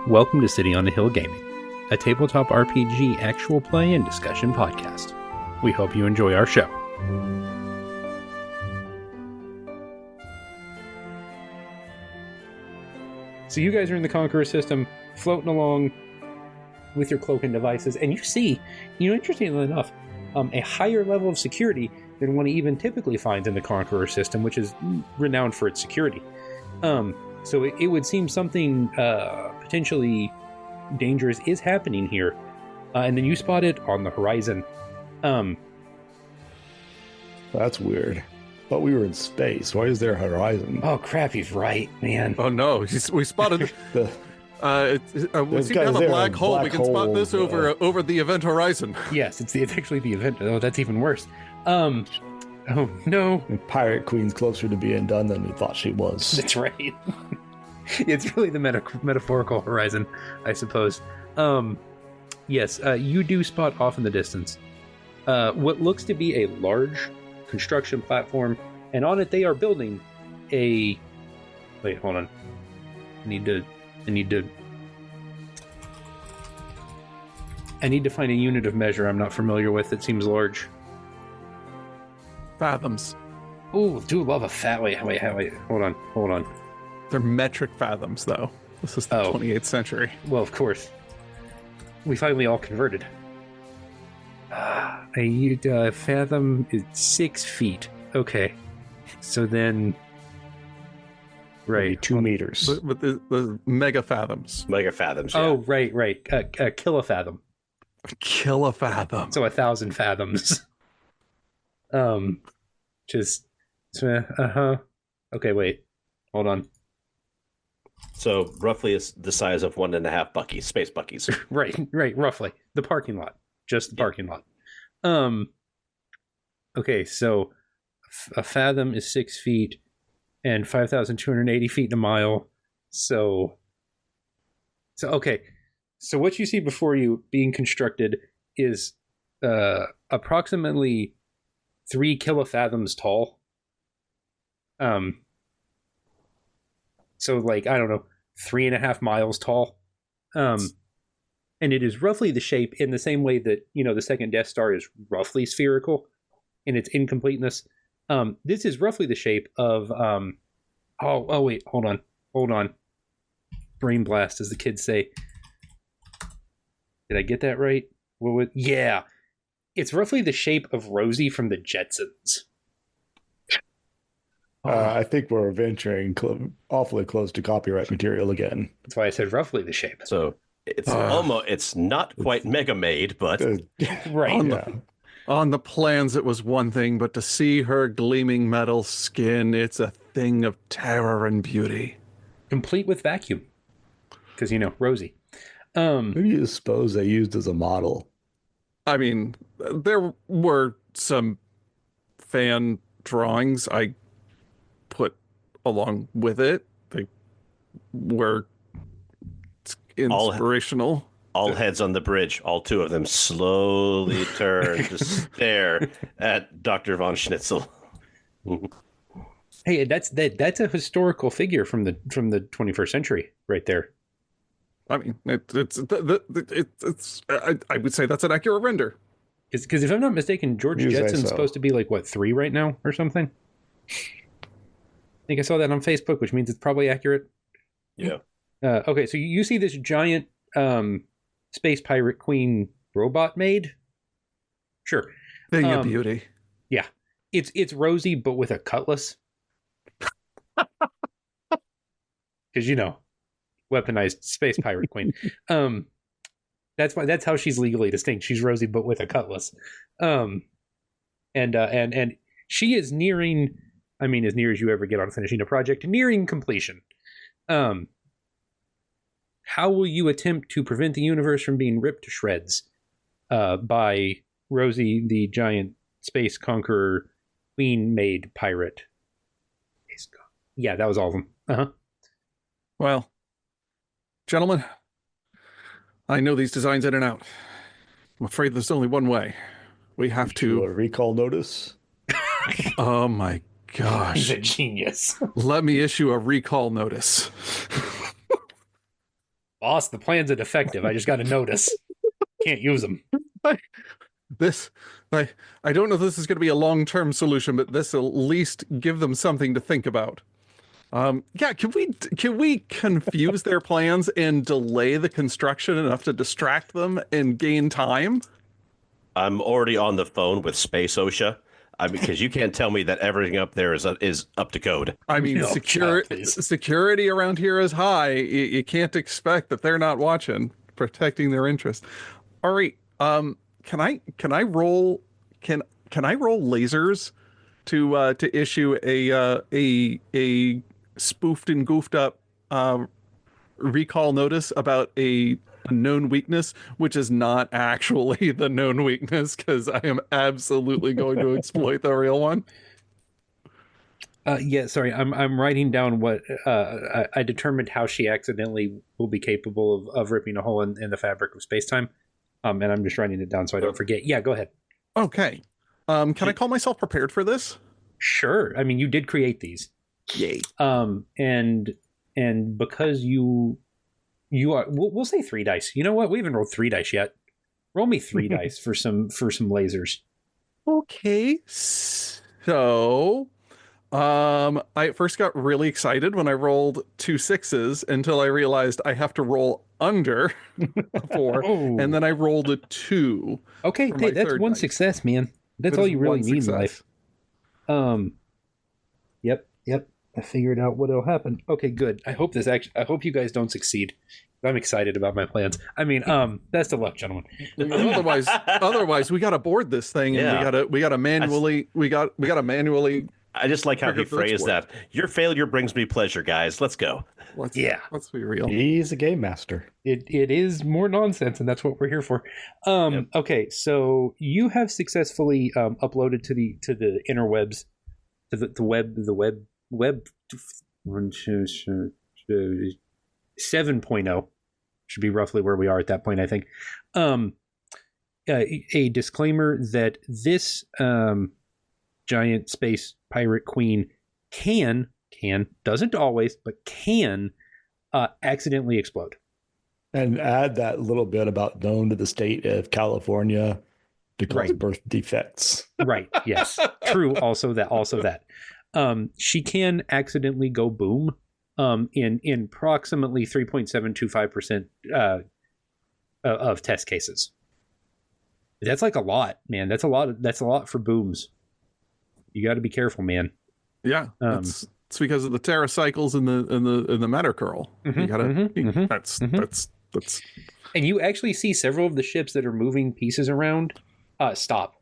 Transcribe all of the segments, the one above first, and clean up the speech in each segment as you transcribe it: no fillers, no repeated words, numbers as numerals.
Welcome to City on the Hill Gaming, a tabletop RPG actual play and discussion podcast. We hope you enjoy our show. So you guys are in the Conquerors system, floating along with your cloaking devices, and you see, interestingly enough, a higher level of security than one even typically finds in the Conqueror system, which is renowned for its security. So it would seem something potentially dangerous is happening here. And then you spot it on the horizon. That's weird. Thought we were in space. Why is there a horizon? Oh, crap, he's right, man. Oh, no, we spotted... we seem to have a black hole. We can spot this over the event horizon. Yes, it's actually the event. Oh, that's even worse. Oh, no. And Pirate Queen's closer to being done than we thought she was. That's right. It's really the metaphorical horizon, I suppose. Yes, you do spot off in the distance what looks to be a large construction platform, and on it they are building a... Wait, hold on. I need to find a unit of measure I'm not familiar with that seems large. Fathoms. Oh, do love a fat... Wait, hold on. They're metric fathoms, though. This is the 28th century. Well, of course. We finally all converted. A fathom is 6 feet. Okay. So then... Right. Maybe 2 meters. But the mega fathoms. Mega fathoms, yeah. Oh, right. A kilofathom. Kilofathom. So 1,000 fathoms. Just... Okay, wait. Hold on. So roughly it's the size of 1.5 buckies, space buckies. Right, roughly. The parking lot. Just the parking lot. Okay, so a fathom is 6 feet and 5,280 feet in a mile. So okay. So what you see before you being constructed is approximately 3 kilofathoms tall. So like, I don't know, 3.5 miles tall. And it is roughly the shape in the same way that, the second Death Star is roughly spherical in its incompleteness. This is roughly the shape of, wait, hold on. Brain blast, as the kids say. Did I get that right? Yeah. It's roughly the shape of Rosie from the Jetsons. I think we're venturing awfully close to copyright material again. That's why I said roughly the shape. So it's it's not quite Mega Made, but right. On the plans, it was one thing, but to see her gleaming metal skin, it's a thing of terror and beauty. Complete with vacuum. Because, Rosie. Who do you suppose they used as a model? I mean, there were some fan drawings I put along with it. They were inspirational. All heads on the bridge, all 2 of them slowly turn to stare at Dr. von Schnitzel. Hey, that's a historical figure from the 21st century right there. I mean, I would say that's an accurate render. Because if I'm not mistaken, George Jetson's supposed to be like, 3 right now or something? I think I saw that on Facebook, which means it's probably accurate. Yeah. Okay, so you see this giant space pirate queen robot made? Sure. Thing of beauty. Yeah. It's Rosie, but with a cutlass. Because, weaponized space pirate queen. That's how she's legally distinct. She's Rosie, but with a cutlass. And she is nearing... I mean, as near as you ever get on finishing a project, nearing completion. How will you attempt to prevent the universe from being ripped to shreds by Rosie, the giant space conqueror, queen-made pirate? Yeah, that was all of them. Uh-huh. Well, gentlemen, I know these designs in and out. I'm afraid there's only one way. We have to... A recall notice? Oh, my gosh. He's a genius. Let me issue a recall notice. Boss, the plans are defective. I just got a notice. Can't use them. I don't know if this is going to be a long-term solution, but this will at least give them something to think about. Yeah, can we confuse their plans and delay the construction enough to distract them and gain time? I'm already on the phone with Space OSHA. Because you can't tell me that everything up there is up to code. I mean, No, security around here is high. You can't expect that they're not watching, protecting their interests. All right. Can I roll lasers to issue a spoofed and goofed up recall notice about a known weakness, which is not actually the known weakness, because I am absolutely going to exploit the real one. Yeah, sorry, I'm writing down what I determined how she accidentally will be capable of ripping a hole in the fabric of space-time. And I'm just writing it down so I don't forget. Yeah, go ahead. Okay. Can I call myself prepared for this? Sure. I mean, you did create these. Yay. And because you are, we'll say 3 dice. You know what? We haven't rolled 3 dice yet. Roll me 3 dice for some lasers. Okay. So, I at first got really excited when I rolled 2 6s until I realized I have to roll under a 4, and then I rolled a 2. Okay, hey, that's 1 success, man. That's all you really need in life. Yep. I figured out what'll happen. Okay, good. I hope you guys don't succeed. I'm excited about my plans. I mean, best of luck, gentlemen. otherwise we got to board this thing, and we got to manually. I just like how he phrased that. Your failure brings me pleasure, guys. Let's go. Let's be real. He's a game master. It is more nonsense, and that's what we're here for. Yep. Okay, so you have successfully uploaded to the interwebs, to the web 7.0 should be roughly where we are at that point, I think. A disclaimer that this giant space pirate queen can doesn't always, but can accidentally explode. And add that little bit about known to the state of California to cause birth defects. Right. Yes. True. Also that. She can accidentally go boom in approximately 3.725% of test cases. That's like a lot, man. That's a lot for booms. You got to be careful, man. Yeah, it's because of the teracycles in the matter curl. You gotta. That's. And you actually see several of the ships that are moving pieces around stop.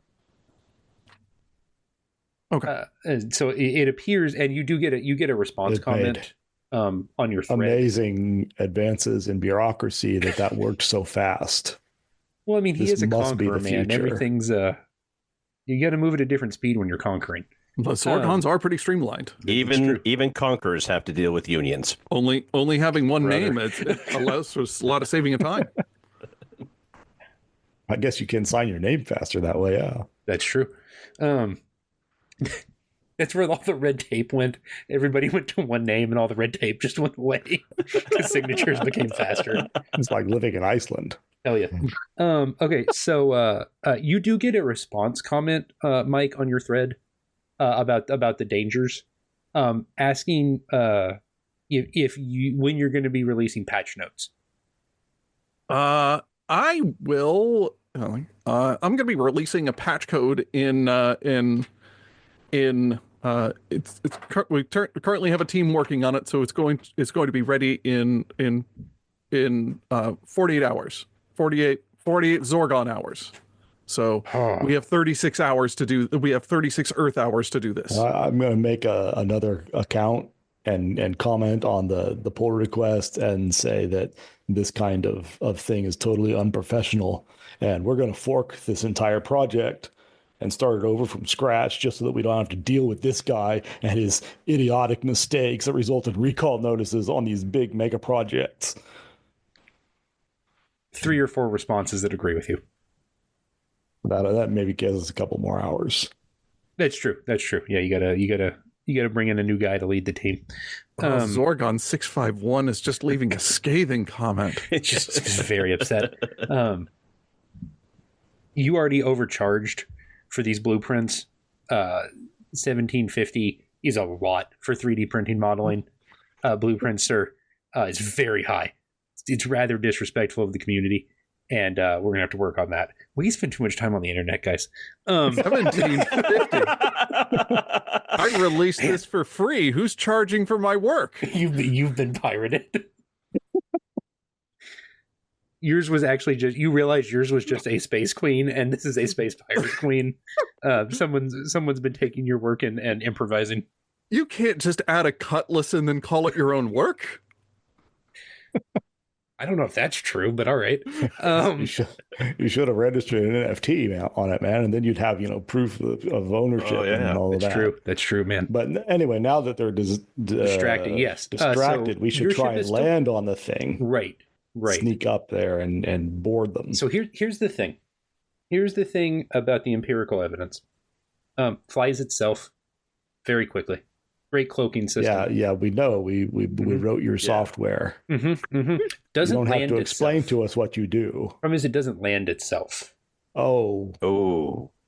Okay. So it appears, and you get a response comment on your thread. Amazing advances in bureaucracy that worked so fast. Well, I mean, he is a conqueror, man. Everything's you got to move at a different speed when you're conquering. The Zordons are pretty streamlined. Even conquerors have to deal with unions. Only having one name it allows for a lot of saving of time. I guess you can sign your name faster that way. Yeah, that's true. That's where all the red tape went. Everybody went to one name, and all the red tape just went away. The signatures became faster. It's like living in Iceland. Hell yeah. Okay, so you do get a response comment, Mike, on your thread about the dangers, asking if you when you're going to be releasing patch notes. I will. I'm going to be releasing a patch code we currently have a team working on it, so it's going to be ready in 48 hours. 48 Zorgon hours. So we have 36 hours to do. We have 36 Earth hours to do this. I'm going to make another account and comment on the pull request and say that this kind of thing is totally unprofessional, and we're going to fork this entire project and start it over from scratch just so that we don't have to deal with this guy and his idiotic mistakes that result in recall notices on these big mega projects. 3 or 4 responses that agree with you. That maybe gives us a couple more hours. That's true. Yeah, you gotta bring in a new guy to lead the team. Zorgon 651 is just leaving a scathing comment. It's just very upset. You already overcharged for these blueprints. 1750 is a lot for 3D printing modeling. Blueprints, sir, is very high. It's rather disrespectful of the community, and we're going to have to work on that. We spend too much time on the internet, guys. 1750. I released this for free. Who's charging for my work? You've been pirated. Yours was actually just, you realize yours was just a space queen, and this is a space pirate queen. Someone's been taking your work and improvising. You can't just add a cutlass and then call it your own work. I don't know if that's true, but all right. You should have registered an NFT on it, man, and then you'd have proof of ownership and all of that. True. That's true, man. But anyway, now that they're distracted, so we should try and land on the thing. Right. Sneak up there and board them. So here's the thing. Here's the thing about the empirical evidence. Flies itself very quickly. Great cloaking system. Yeah, we know. We wrote your software. Doesn't you don't have land to explain itself. to us what you do. Problem is, it doesn't land itself. Oh.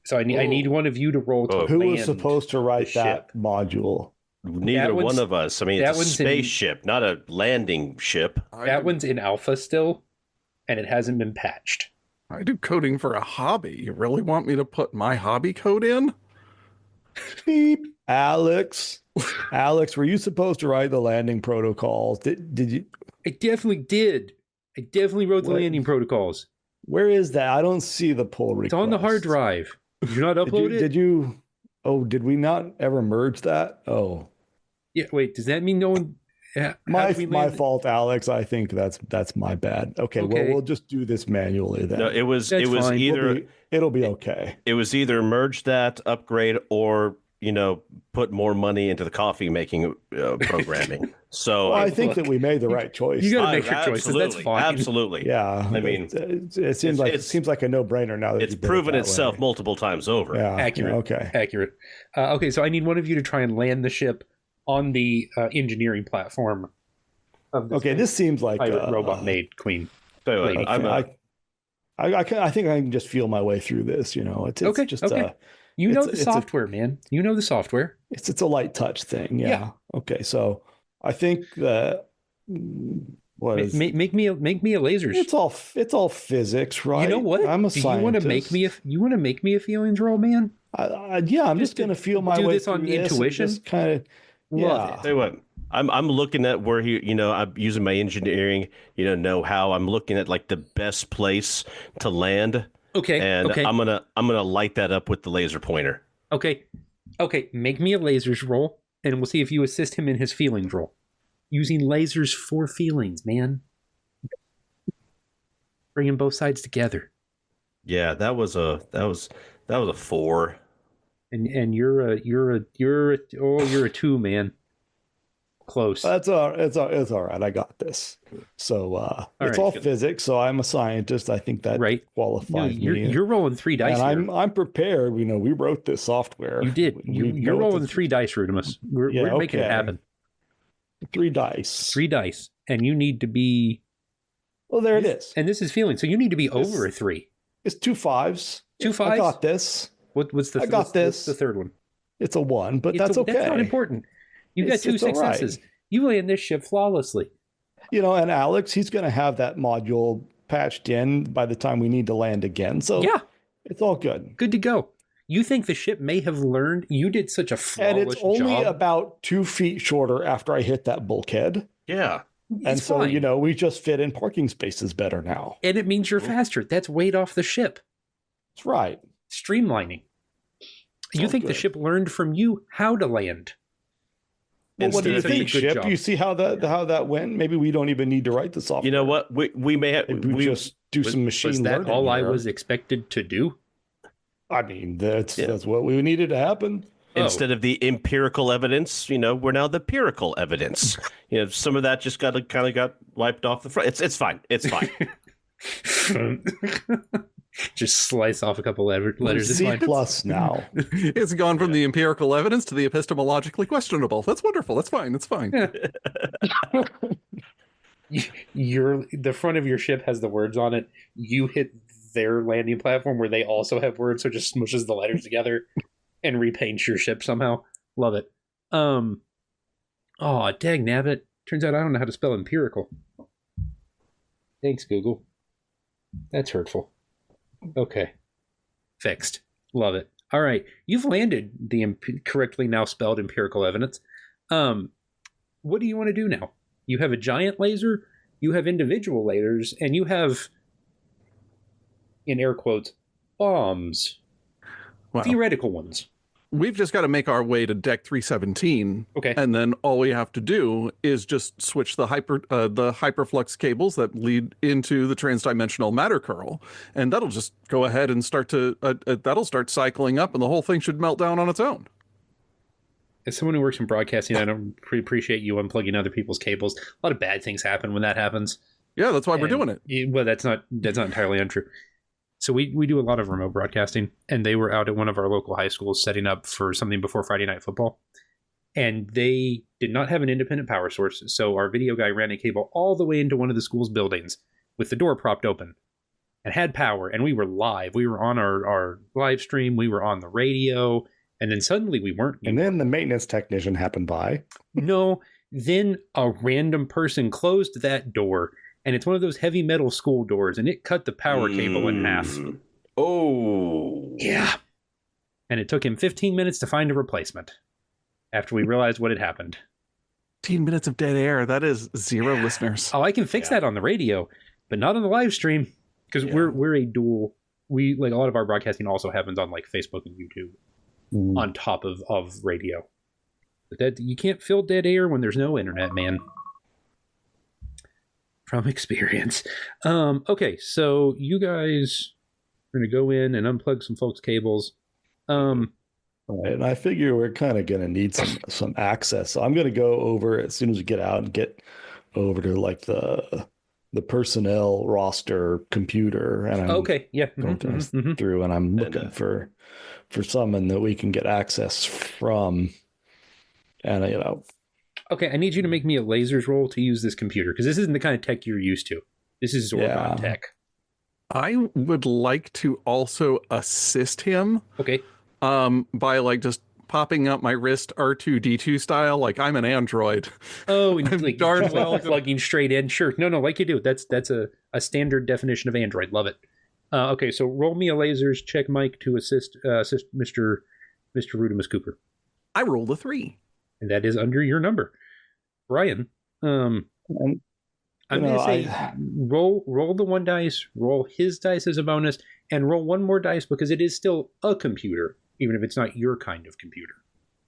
So I need one of you to roll to Who land was supposed to write the that module? Neither one of us. I mean, it's a spaceship, not a landing ship. That one's in alpha still, and it hasn't been patched. I do coding for a hobby. You really want me to put my hobby code in? Beep. Alex, were you supposed to write the landing protocols? Did you? I definitely did. I definitely wrote the landing protocols. Where is that? I don't see the pull request. It's on the hard drive. Did you not upload it? Did you? Oh, did we not ever merge that? Oh. Yeah. Wait. Does that mean no one? My fault, Alex. I think that's my bad. Okay. Well, we'll just do this manually then. No, it was fine. either it'll be okay. It was either merge that, upgrade, or put more money into the coffee making programming. So I think that we made the right choice. You got to make your choices. That's fine. Absolutely. Yeah. I mean, it seems like a no-brainer now that it's proven itself multiple times over. Yeah. Accurate. Okay. Accurate. Okay. So I need one of you to try and land the ship on the engineering platform. This seems like pirate robot made queen. I think I can just feel my way through this. It's just you know the software, man. You know the software. It's a light touch thing. Yeah. Okay. So I think that make me a lasers. It's all physics, right? You know what? I'm a scientist. You want to make me a feelings roll, man? I'm just gonna feel my way this on intuition. Kind of. Yeah. Tell you what, I'm looking at where I'm using my engineering, know-how. I'm looking at like the best place to land. Okay. And I'm gonna light that up with the laser pointer. Okay. Make me a lasers roll, and we'll see if you assist him in his feelings roll. Using lasers for feelings, man. Bringing both sides together. Yeah, that was a 4. And you're a 2, man. Close. It's all right. I got this. So it's all physics. So I'm a scientist. I think that qualifies me. You're rolling 3 dice. And I'm prepared. We wrote this software. You did. You're rolling 3 dice, Rudimus. We're making it happen. 3 dice. 3 dice, and you need to be. Well, there it is. And this is feeling. So you need to be over a 3. It's 2 5s. 2 5s. I got this. What's the? I got this. What's the third one? It's a 1, but that's okay. That's not important. You got 2 successes. Right. You land this ship flawlessly. And Alex, he's going to have that module patched in by the time we need to land again. So yeah, it's all good. Good to go. You think the ship may have learned? You did such a flawless job. And it's only about 2 feet shorter after I hit that bulkhead. Yeah. And so, we just fit in parking spaces better now. And it means you're faster. That's weight off the ship. That's right. Streamlining. You think the ship learned from you how to land? Well, what do you think, Ship? Job. You see how that went? Maybe we don't even need to write the software. You know what? We may have. We just do some machine learning. Was that all I was expected to do? I mean, that's what we needed to happen. Instead of the empirical evidence, we're now the empirical evidence. Some of that just got wiped off the front. It's fine. It's fine. Just slice off a couple letters. It's C fine. plus now. It's gone from the empirical evidence to the epistemologically questionable. That's wonderful. That's fine. That's fine. The front of your ship has the words on it. You hit their landing platform where they also have words, so it just smushes the letters together and repaints your ship somehow. Love it. Oh, dang nabbit. Turns out I don't know how to spell empirical. Thanks, Google. That's hurtful. Okay. Fixed. Love it. All right. You've landed the correctly now spelled empirical evidence. What do you want to do now? You have a giant laser, you have individual lasers, and you have, in air quotes, bombs. Wow. Theoretical ones. We've just got to make our way to deck 317. Okay. And then all we have to do is just switch the hyperflux cables that lead into the transdimensional matter curl. And that'll just go ahead and that'll start cycling up, and the whole thing should melt down on its own. As someone who works in broadcasting, I don't appreciate you unplugging other people's cables. A lot of bad things happen when that happens. Yeah, that's why we're doing it. Well, that's not entirely untrue. So we do a lot of remote broadcasting, and they were out at one of our local high schools setting up for something before Friday Night Football. And they did not have an independent power source, so our video guy ran a cable all the way into one of the school's buildings with the door propped open and had power, and we were live. We were on our live stream. We were on the radio, and then suddenly we weren't. And then the maintenance technician happened by. No, then a random person closed that door, and it's one of those heavy metal school doors, and it cut the power cable in half. Oh. Yeah. And it took him 15 minutes to find a replacement after we realized what had happened. 15 minutes of dead air. That is 0 listeners. Oh, I can fix that on the radio, but not on the live stream, because we're a dual. We, like, a lot of our broadcasting also happens on like Facebook and YouTube on top of radio. But that you can't fill dead air when there's no internet, man. From experience. Okay, so you guys are going to go in and unplug some folks' cables. Right, and I figure we're kind of going to need some access. So I'm going to go over as soon as we get out and get over to like the personnel roster computer. And I'm going through, and I'm looking for someone that we can get access from. And okay, I need you to make me a lasers roll to use this computer, because this isn't the kind of tech you're used to. This is Zorgon tech. I would like to also assist him. Okay. By like just popping up my wrist R2D2 style, like I'm an android. Oh, and like darn well plugging straight in. Sure. No, like you do. That's a standard definition of android. Love it. Okay, so roll me a lasers check, Mike, to assist Mr. Rudimus Cooper. I rolled a 3. And that is under your number. Brian, I'm going to say roll the 1 dice, roll his dice as a bonus, and roll 1 more dice because it is still a computer, even if it's not your kind of computer.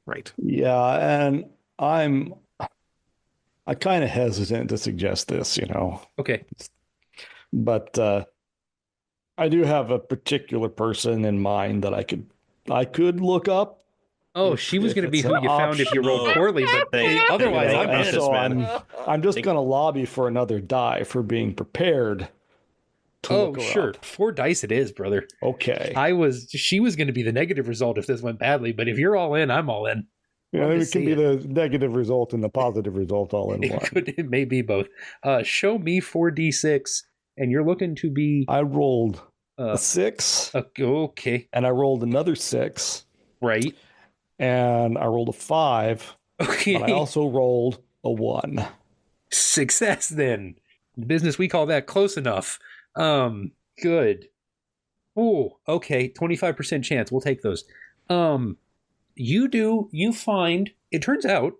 Right. Yeah, and I kind of hesitant to suggest this, Okay. But I do have a particular person in mind that I could look up. Oh, she was going to be who you found if you rolled poorly, but otherwise, I'm just going to lobby for another die for being prepared to look her sure. up. 4 dice it is, brother. Okay. She was going to be the negative result if this went badly, but if you're all in, I'm all in. Yeah, it can be the negative result and the positive result all in one. It may be both. Show me 4d6, and you're looking to be... I rolled a 6. Okay. And I rolled another 6. Right. And I rolled a 5. Okay. But I also rolled a 1. Success, then. In business, we call that close enough. Good. Oh, okay. 25% chance. We'll take those. You find, it turns out,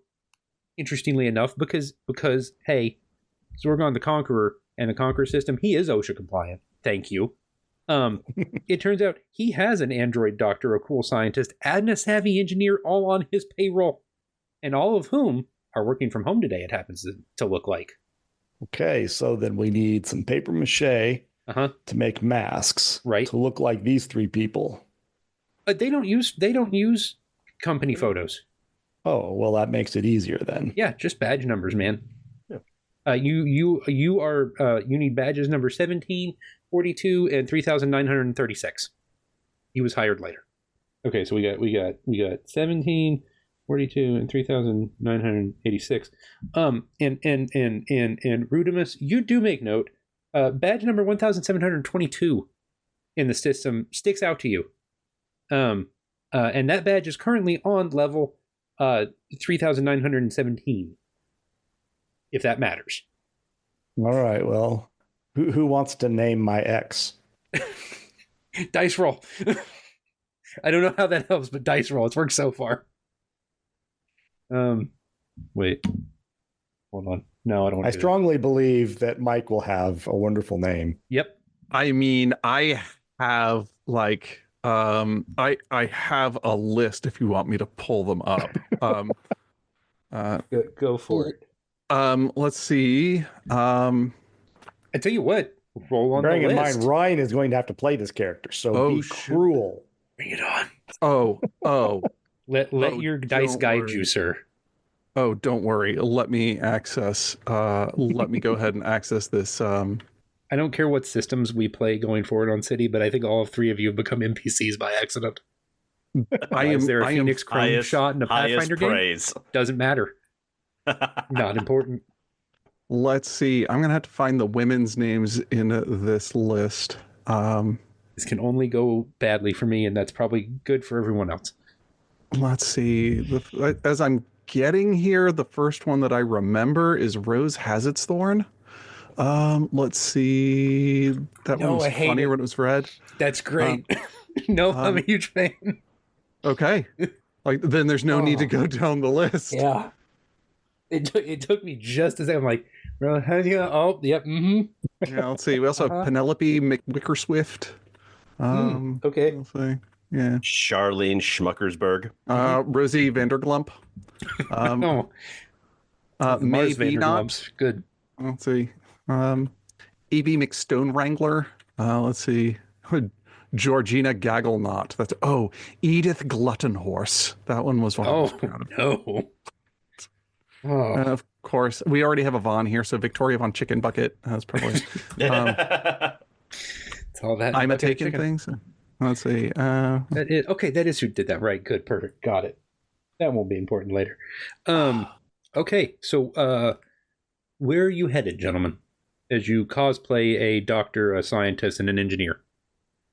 interestingly enough, because hey, Zorgon the Conqueror and the Conqueror system, he is OSHA compliant. Thank you. It turns out he has an android doctor, a cool scientist, and a savvy engineer all on his payroll, and all of whom are working from home today, it happens to look like. Okay, so then we need some paper mache to make masks, right, to look like these 3 people. They don't use company photos. Oh, well, that makes it easier then. Yeah, just badge numbers, man. Yeah. You need badges number 17, 42 and 3,936. He was hired later. Okay, so we got 17, 42, and 3,986. And Rudimus, you do make note. Badge number 1,722 in the system sticks out to you. And that badge is currently on level 3,917. If that matters. All right. Well, who wants to name my ex? Dice roll. I don't know how that helps, but dice roll. It's worked so far. Wait. Hold on. No, I don't want I to. strongly believe that Mike will have a wonderful name. Yep. I mean, I have like I have a list if you want me to pull them up. Go for it. Let's see. I tell you what, roll on Bearing the in list. mind, Ryan is going to have to play this character, so be cruel. Bring it on. Oh. Let your dice guide worry. you, sir. Oh, don't worry. Let me access. Let me go ahead and access this. I don't care what systems we play going forward on City, but I think all three of you have become NPCs by accident. Is there a Phoenix Chrome shot in a Pathfinder game? Doesn't matter. Not important. Let's see. I'm gonna have to find the women's names in this list. This can only go badly for me, and that's probably good for everyone else. Let's see. As I'm getting here, the first one that I remember is Rose Hazardthorn. Let's see. That one was funnier when it was red. That's great. No, I'm a huge fan. Okay. Like then there's no need to go down the list. Yeah. It took me just a second. I'm like, oh, yep. Mm-hmm. Yeah, let's see. We also have Penelope McWickerswift. Okay. Let's see. Yeah. Charlene Schmuckersberg. Rosie Vanderglump. Oh. May Mars Not. Good. Let's see. E.B. McStone Wrangler. Let's see. Georgina Gagglenot. That's Edith Gluttonhorse. That one was one. Oh no. Oh. Of course, we already have a Vaughn here, so Victoria Von Chicken Bucket. That's probably. It's all that. I'm taking things. Let's see. That is who did that. Right. Good. Perfect. Got it. That won't be important later. Okay. So, where are you headed, gentlemen? As you cosplay a doctor, a scientist, and an engineer.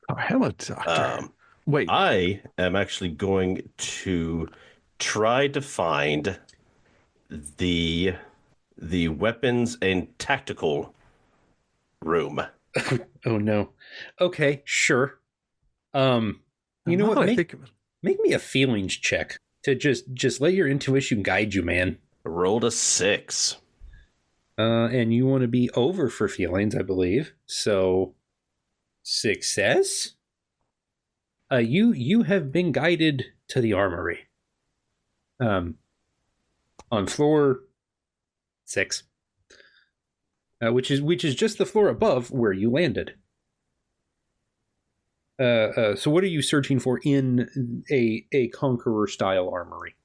Oh, hello, doctor. Wait. I am actually going to try to find the weapons and tactical room. Oh no. Okay, sure. You know what? Make me a feelings check to just let your intuition guide you, man. Rolled a 6. And you want to be over for feelings, I believe. So, success. You have been guided to the armory. On floor 6, which is just the floor above where you landed. So what are you searching for in a Conqueror style armory?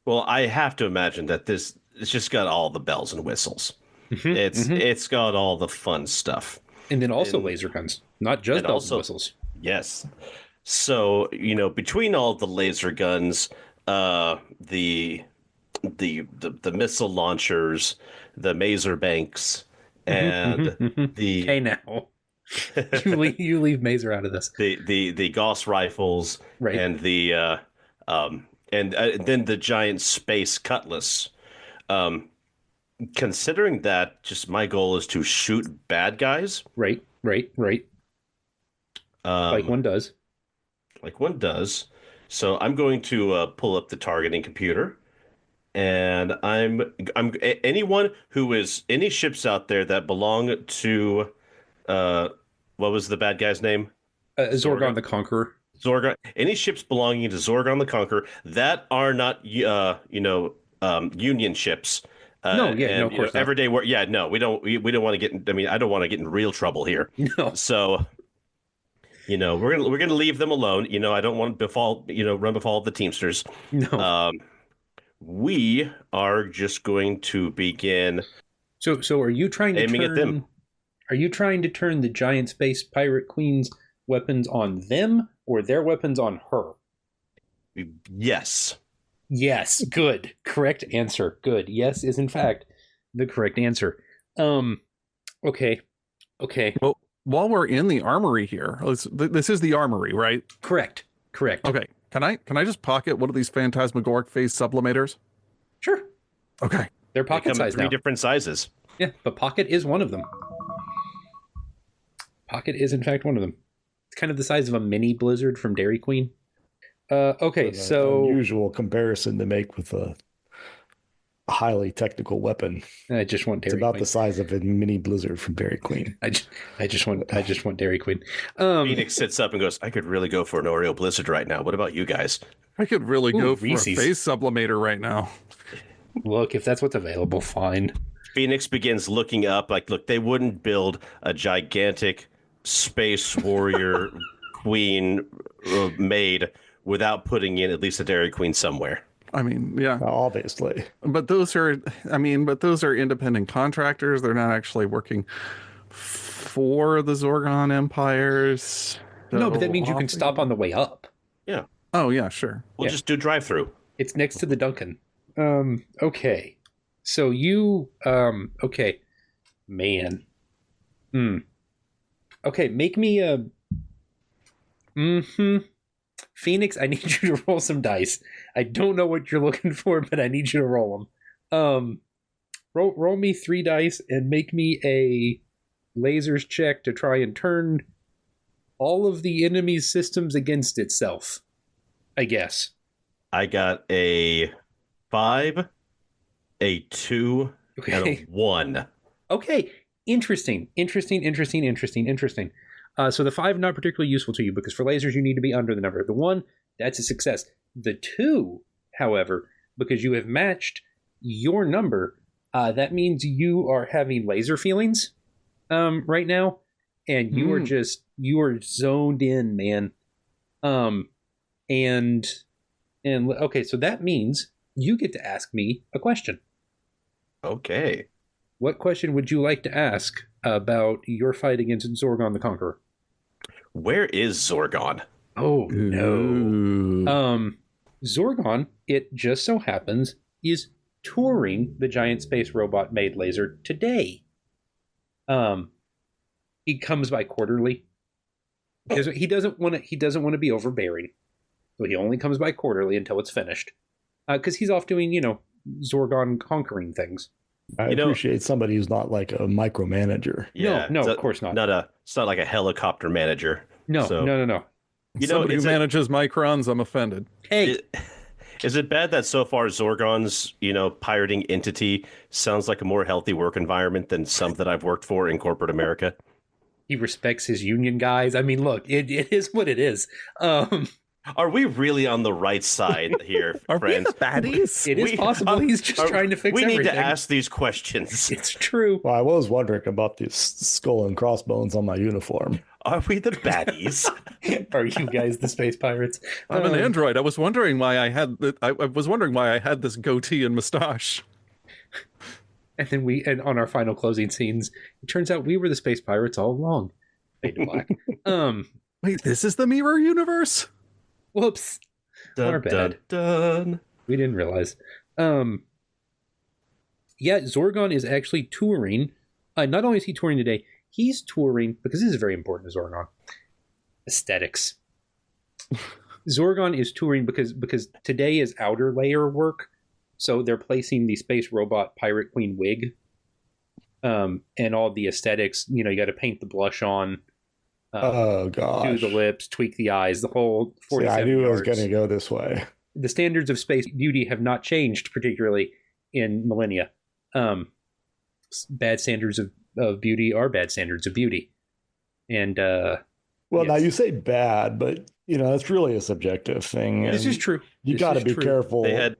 Well, I have to imagine that it's just got all the bells and whistles. Mm-hmm, It's got all the fun stuff, and then also laser guns, not just bells and whistles. Yes. So between all the laser guns, the missile launchers, the maser banks, and the hey now you leave maser out of this. The Gauss rifles, right, and the and then the giant space cutlass. Considering that, just my goal is to shoot bad guys. Right. Like one does. So I'm going to pull up the targeting computer. And I'm anyone who is any ships out there that belong to what was the bad guy's name? Zorgon the Conqueror. Zorgon. Any ships belonging to Zorgon the Conqueror that are not Union ships. No, of course not. Everyday work. Yeah, no, we don't want to get. I mean, I don't want to get in real trouble here. No. So, we're gonna leave them alone. I don't want to run befall the Teamsters. No. We are just going to begin. So are you trying to aiming at them? Are you trying to turn the giant space pirate queen's weapons on them or their weapons on her? Yes. Yes, good. Correct answer. Good. Yes is in fact the correct answer. Okay. Well, while we're in the armory here, this is the armory, right? Correct. Okay. Can I just pocket one of these phantasmagoric phase sublimators? Sure. Okay. They're They pocket come in size 3 now. different sizes. Yeah, but pocket is one of them. Pocket is in fact one of them. It's kind of the size of a mini Blizzard from Dairy Queen. Okay, so unusual comparison to make with a highly technical weapon. I just want It's Dairy about Queen. the size of a mini Blizzard from Dairy Queen. I just want Dairy Queen. Phoenix sits up and goes, I could really go for an Oreo Blizzard right now. What about you guys? I could really go for Reese's. a phase sublimator right now. Look, if that's what's available, fine. Phoenix begins looking up like, look, they wouldn't build a gigantic space warrior queen maid without putting in at least a Dairy Queen somewhere. I mean, yeah. Obviously. But those are independent contractors. They're not actually working for the Zorgon empires. No, but that So mean you can stop on the way up. Yeah. Oh, yeah, sure. We'll just do drive-through. It's next to the Duncan. Okay. So you, okay. Man. Okay, make me a... Phoenix, I need you to roll some dice. I don't know what you're looking for, but I need you to roll them. Roll me 3 dice and make me a lasers check to try and turn all of the enemy's systems against itself, I guess. I got a 5, a 2, and a 1. Okay, interesting. So the 5 not particularly useful to you because for lasers you need to be under the number. The 1, that's a success. The 2, however, because you have matched your number, that means you are having laser feelings right now, and you are zoned in, man. And okay, so that means you get to ask me a question. Okay. What question would you like to ask about your fight against Zorgon the Conqueror? Where is Zorgon? Oh, no. Ooh. Zorgon, it just so happens, is touring the giant space robot made laser today. He comes by quarterly. He doesn't want to be overbearing. So he only comes by quarterly until it's finished. Because he's off doing, Zorgon conquering things. I appreciate somebody who's not like a micromanager. Yeah, No, of course not. It's not like a helicopter manager. No. Somebody who manages microns, I'm offended. Hey, Is it bad that so far Zorgon's, pirating entity sounds like a more healthy work environment than some that I've worked for in corporate America? he respects his union guys. I mean, look, it is what it is. Are we really on the right side here, Are friends? we the baddies? It is possible he's just trying to fix everything. We need to ask these questions. It's true. Well, I was wondering about these skull and crossbones on my uniform. Are we the baddies? Are you guys the space pirates? I'm an android. I was wondering why I had this goatee and mustache. And then and on our final closing scenes, it turns out we were the space pirates all along. Fade to black. Wait, this is the mirror universe? Whoops. Our bad. Dun. We didn't realize. Yeah, Zorgon is actually touring. Not only is he touring today, he's touring, because this is very important to Zorgon, aesthetics. Zorgon is touring because today is outer layer work, so they're placing the space robot pirate queen wig, and all the aesthetics. You got to paint the blush on. Oh gosh! Do the lips, tweak the eyes, the whole 47 I knew yards. it was going to go this way. The standards of space beauty have not changed, particularly in millennia. Bad standards of beauty are bad standards of beauty, and well, yes. Now you say bad, but it's really a subjective thing. This is true. You got to be careful. They had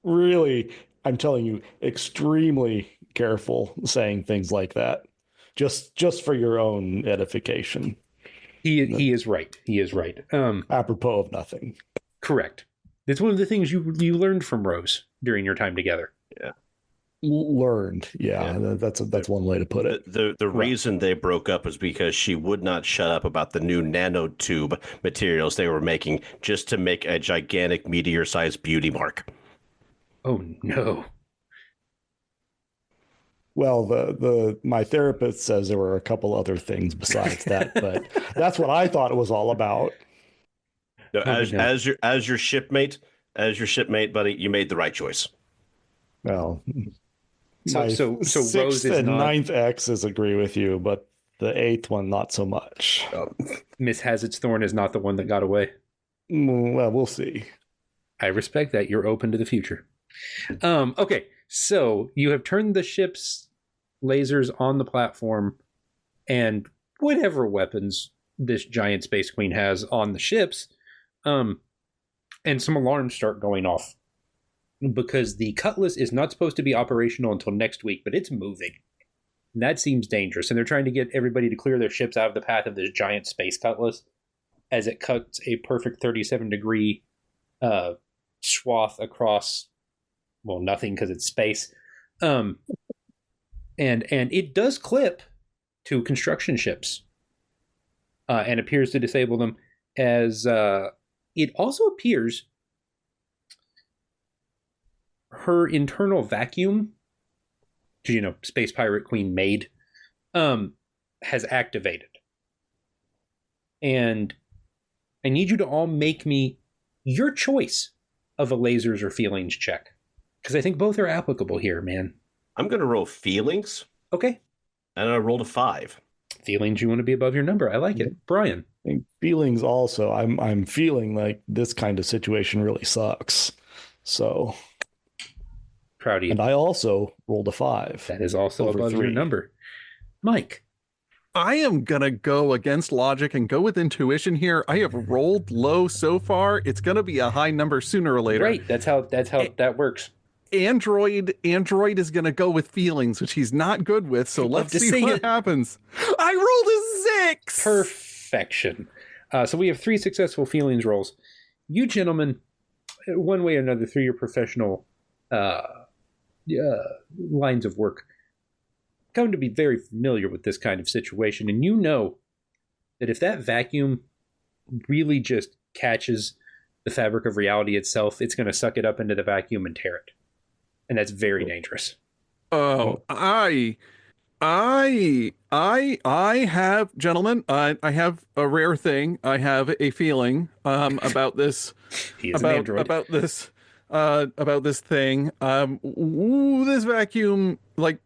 really, I'm telling you, extremely careful saying things like that, just for your own edification. He is right. He is right. Apropos of nothing. Correct. That's one of the things you learned from Rose during your time together. Yeah. Learned. Yeah, that's one way to put it. The reason they broke up was because she would not shut up about the new nanotube materials they were making just to make a gigantic meteor-sized beauty mark. Oh no. Well, my therapist says there were a couple other things besides that, but that's what I thought it was all about. No, as your shipmate, buddy, you made the right choice. Well, So my Rose sixth is and not ninth X's agree with you, but the eighth one not so much. Miss Hazard's Thorn is not the one that got away. Well, we'll see. I respect that. You're open to the future. Okay, so you have turned the ship's lasers on the platform, and whatever weapons this giant space queen has on the ships, and some alarms start going off because the Cutlass is not supposed to be operational until next week, but it's moving. And that seems dangerous, and they're trying to get everybody to clear their ships out of the path of this giant space Cutlass as it cuts a perfect 37-degree swath across, well, nothing because it's space. And it does clip to construction ships and appears to disable them, as it also appears her internal vacuum, Space Pirate Queen made, has activated. And I need you to all make me your choice of a lasers or feelings check, because I think both are applicable here, man. I'm going to roll feelings. Okay. And I rolled a 5. Feelings, you want to be above your number. I like it. Bryan. I think feelings also. I'm feeling like this kind of situation really sucks. So proud of you. And I also rolled a 5. That is also above 3. Your number. Mike. I am gonna go against logic and go with intuition here. I have rolled low so far. It's gonna be a high number sooner or later. Right. That's how that works. Android is gonna go with feelings, which he's not good with. So let's see what happens. I rolled a 6. Perfection. So we have 3 successful feelings rolls. You gentlemen, one way or another, through your professional lines of work, come to be very familiar with this kind of situation, and you know that if that vacuum really just catches the fabric of reality itself, it's going to suck it up into the vacuum and tear it, and that's very dangerous. Oh, I have, gentlemen, I have a rare thing. I have a feeling about this. He is an android. About this thing. This vacuum, like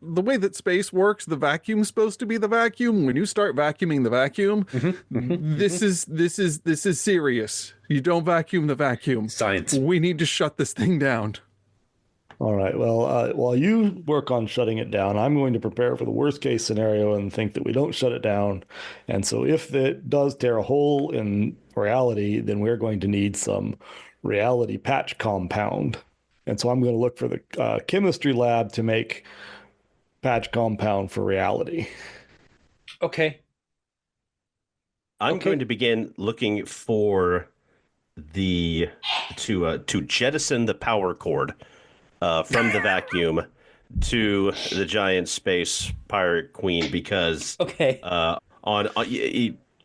the way that space works, the vacuum's supposed to be the vacuum. When you start vacuuming the vacuum, this is serious. You don't vacuum the vacuum. Science. We need to shut this thing down. All right. Well, while you work on shutting it down, I'm going to prepare for the worst case scenario and think that we don't shut it down. And so if it does tear a hole in reality, then we're going to need some reality patch compound. And so I'm going to look for the chemistry lab to make patch compound for reality. Okay. I'm going to begin looking for to jettison the power cord from the vacuum to the giant space pirate queen, because on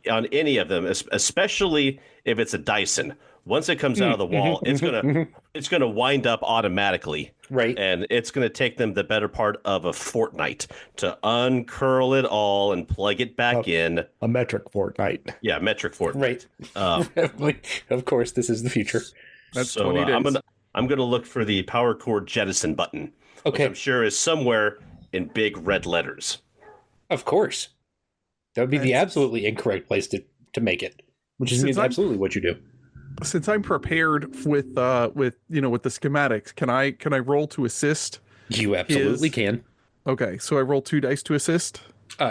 any of them, especially if it's a Dyson, once it comes out of the wall, it's gonna wind up automatically, right? And it's gonna take them the better part of a fortnight to uncurl it all and plug it back in. A metric fortnight. Yeah, metric fortnight. Right. Of course, this is the future. That's so 20 days. I'm gonna look for the power cord jettison button. Okay. Which I'm sure is somewhere in big red letters. Of course. That would be the absolutely incorrect place to make it, which is absolutely what you do. Since I'm prepared with the schematics, can I roll to assist? You absolutely can. Okay, so I roll 2 dice to assist.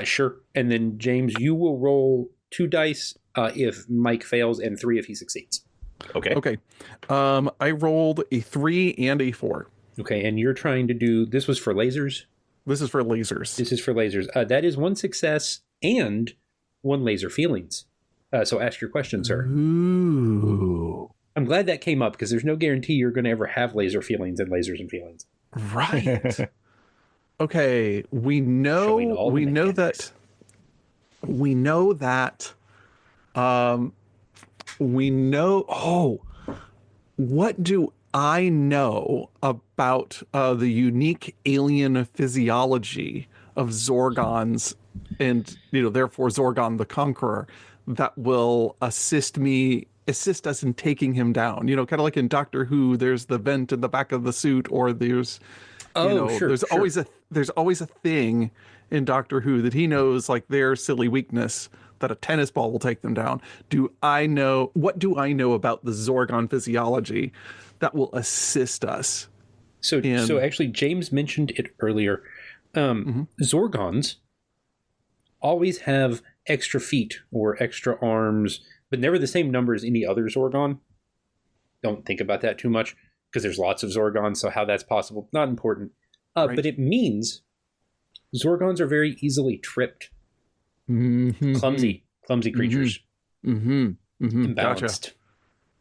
Sure. And then James, you will roll 2 dice if Mike fails and 3 if he succeeds. Okay. I rolled a 3 and a 4. Okay, and you're trying to do, this was for lasers? This is for lasers. This is for lasers. That is 1 success and 1 laser feelings. So ask your question, sir. Ooh. I'm glad that came up, because there's no guarantee you're going to ever have laser feelings and lasers and feelings. Right. Okay, we know Showing all the mechanics. we know that we know what do I know about the unique alien physiology of Zorgons and therefore Zorgon the Conqueror that will assist us in taking him down. Kind of like in Doctor Who, there's the vent in the back of the suit, or there's Sure, there's always a thing in Doctor Who that he knows, like their silly weakness, that a tennis ball will take them down. What do I know about the Zorgon physiology that will assist us? So actually, James mentioned it earlier. Zorgons always have extra feet or extra arms, but never the same number as any other Zorgon. Don't think about that too much, because there's lots of Zorgons, so how that's possible, not important. Right. But it means Zorgons are very easily tripped. Clumsy creatures. Imbalanced. Gotcha.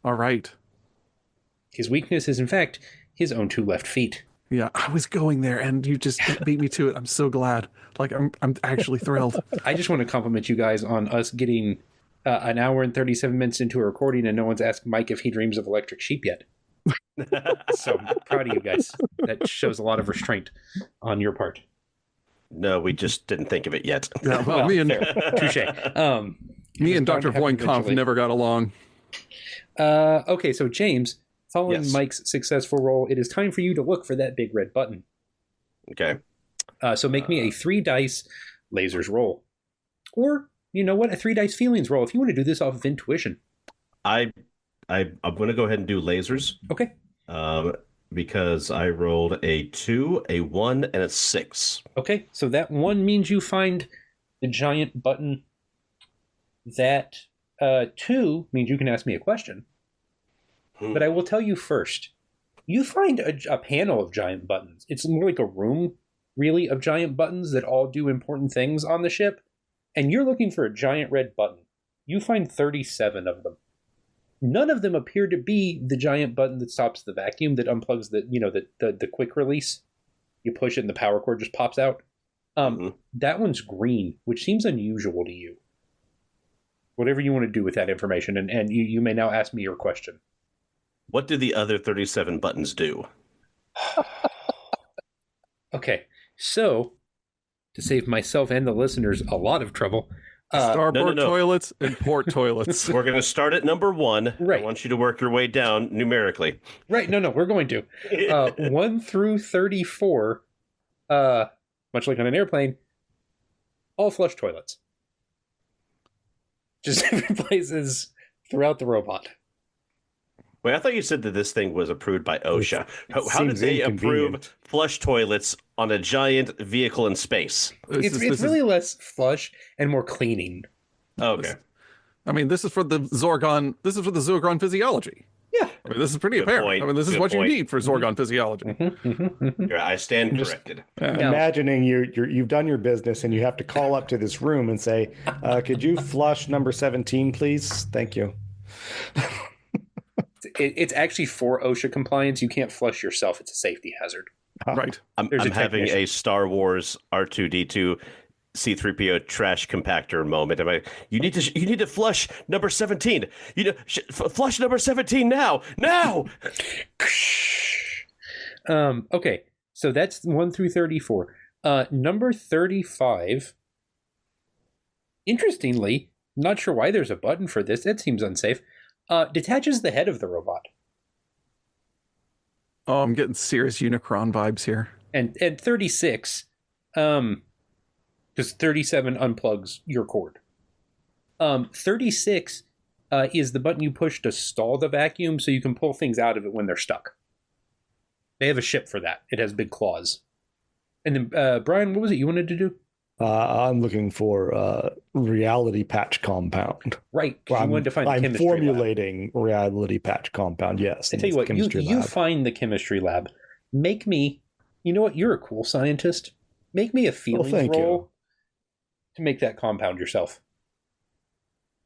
All right. His weakness is, in fact, his own 2 left feet. Yeah, I was going there, and you just beat me to it. I'm so glad. Like, I'm actually thrilled. I just want to compliment you guys on us getting an hour and 37 minutes into a recording, and no one's asked Mike if he dreams of electric sheep yet. So proud of you guys. That shows a lot of restraint on your part. No, we just didn't think of it yet. Yeah, well, me and touche. Me and Dr. Voinkopf never got along. Okay, so James, following Yes. Mike's successful roll, it is time for you to look for that big red button. Okay. So make me a 3 dice lasers roll. Or, you know what, a 3 dice feelings roll if you want to do this off of intuition. I'm going to go ahead and do lasers. Okay. Because I rolled a 2, a 1, and a 6. Okay, so that 1 means you find the giant button. That 2 means you can ask me a question. But I will tell you first. You find a panel of giant buttons. It's more like a room, really, of giant buttons that all do important things on the ship. And you're looking for a giant red button. You find 37 of them. None of them appear to be the giant button that stops the vacuum, that unplugs the quick release. You push it and the power cord just pops out. That one's green, which seems unusual to you. Whatever you want to do with that information, and you may now ask me your question. What do the other 37 buttons do? Okay, so to save myself and the listeners a lot of trouble, Starboard toilets and port toilets. We're going to start at number 1. Right. I want you to work your way down numerically. Right, no, we're going to. 1 through 34, much like on an airplane, all flush toilets. Just different places throughout the robot. Wait, I thought you said that this thing was approved by OSHA. How did seems they approve inconvenient. flush toilets on a giant vehicle in space? It's really less flush and more cleaning. Okay. I mean, this is for the Zorgon. This is for the Zorgon physiology. Yeah. I mean, this is pretty Good apparent. point. I mean, this is Good what point. you need for Zorgon physiology. I stand corrected. Imagining you've done your business and you have to call up to this room and say, could you flush number 17, please? Thank you. It's actually for OSHA compliance. You can't flush yourself. It's a safety hazard. Right. I'm There's a having technician. a Star Wars R2-D2 C-3PO trash compactor moment. You need to flush number 17. Flush number 17 now. Okay, so that's 1 through 34. Number 35. Interestingly, not sure why there's a button for this. That seems unsafe. Detaches the head of the robot. Oh, I'm getting serious Unicron vibes here. And 36, because 37 unplugs your cord. 36 is the button you push to stall the vacuum so you can pull things out of it when they're stuck. They have a ship for that. It has big claws. And then, Bryan, what was it you wanted to do? I'm looking for reality patch compound. Right, because you wanted to find the I'm chemistry lab. formulating reality patch compound, yes. I tell you what, you find the chemistry lab. Make me, you know what, you're a cool scientist. Make me a feelings thank you. roll to make that compound yourself.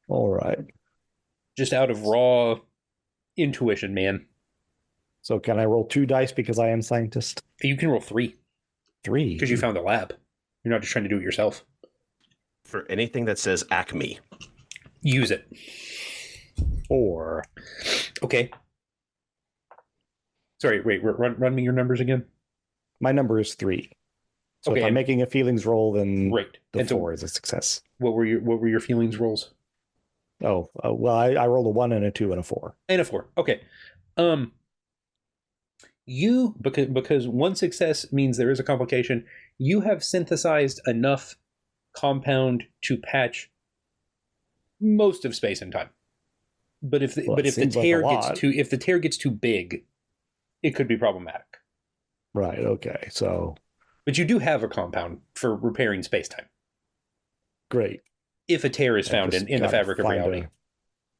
All right. Just out of raw intuition, man. So can I roll 2 dice because I am scientist? You can roll 3 3. because you found a lab. You're not just trying to do it yourself. For anything that says Acme. Use it. 4. Okay. Sorry, wait, run me your numbers again. My number is 3. So Okay, if I'm and- making a feelings roll, then Right. the And so 4 is a success. what were your feelings rolls? Oh, well, I rolled a 1 and a 2 and a 4. And a 4. Okay. You because one success means there is a complication. You have synthesized enough compound to patch most of space and time. But if the tear gets too big, it could be problematic. Right. Okay. So But you do have a compound for repairing space time. great. If a tear is I found just in the gotta fabric of find reality. a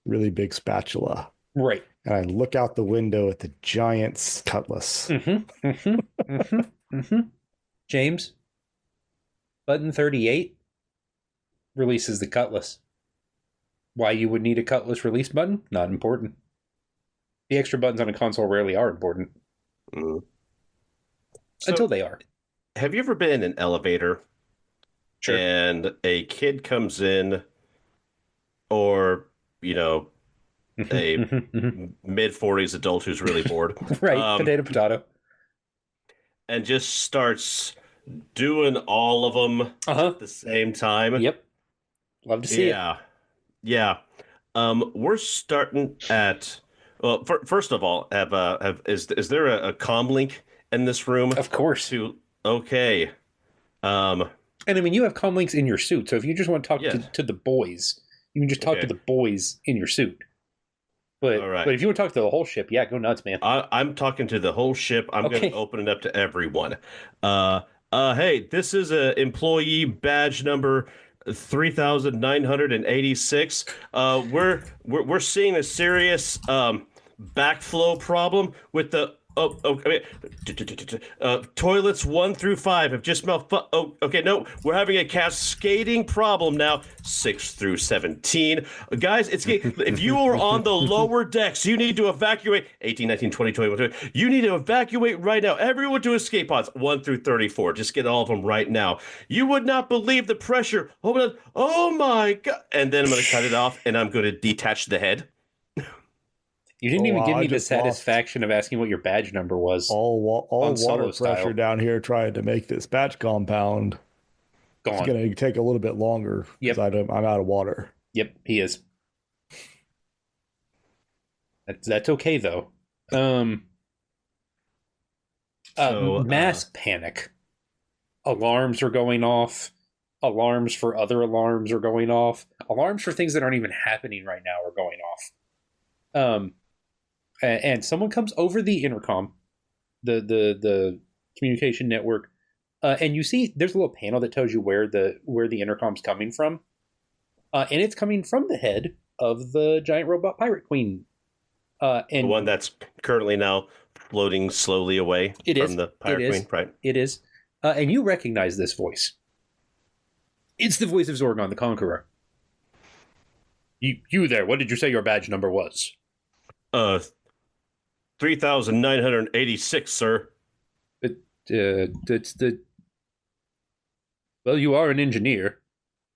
really big spatula. Right. And I look out the window at the giant cutlass. James, button 38 releases the cutlass. Why you would need a cutlass release button? Not important. The extra buttons on a console rarely are important. So, Until they are. have you ever been in an elevator Sure. and a kid comes in, or, a mid-40s adult who's really bored, Right, potato. and just starts doing all of them at the same time? Yep. Love to see it. Yeah. We're starting at. Well, first of all, is there a comm link in this room? Of course. Okay. And I mean, you have comm links in your suit, so if you just want to talk Yes. to the boys, you can just talk to Okay. the boys in your suit. But All right. but if you want to talk to the whole ship, yeah, go nuts, man. I'm talking to the whole ship. I'm Okay. going to open it up to everyone. Hey, this is a employee badge number 3,986. We're seeing a serious backflow problem with the toilets 1 through 5 have just okay, no, we're having a cascading problem now. 6 through 17, guys. If you are on the lower decks, you need to evacuate. 18, 19, 20, 21. You need to evacuate right now. Everyone to escape pods 1 through 34. Just get all of them right now. You would not believe the pressure. Oh my god! And then I'm going to cut it off, and I'm going to detach the head. You didn't even give I me the just lost satisfaction of asking what your badge number was. all on solo water pressure style. down here trying to make this batch compound. It's Gone. going to take a little bit longer because I'm out of water. Yep, he is. That's okay though. Mass panic. Alarms are going off. Alarms for other alarms are going off. Alarms for things that aren't even happening right now are going off. And someone comes over the intercom, the communication network, and you see there's a little panel that tells you where the intercom's coming from, and it's coming from the head of the giant robot pirate queen, and The one that's currently now floating slowly away from the pirate queen, right? It is, and you recognize this voice. It's the voice of Zorgon the Conqueror. You there? What did you say your badge number was? 3,986, sir. That's the. Well, you are an engineer.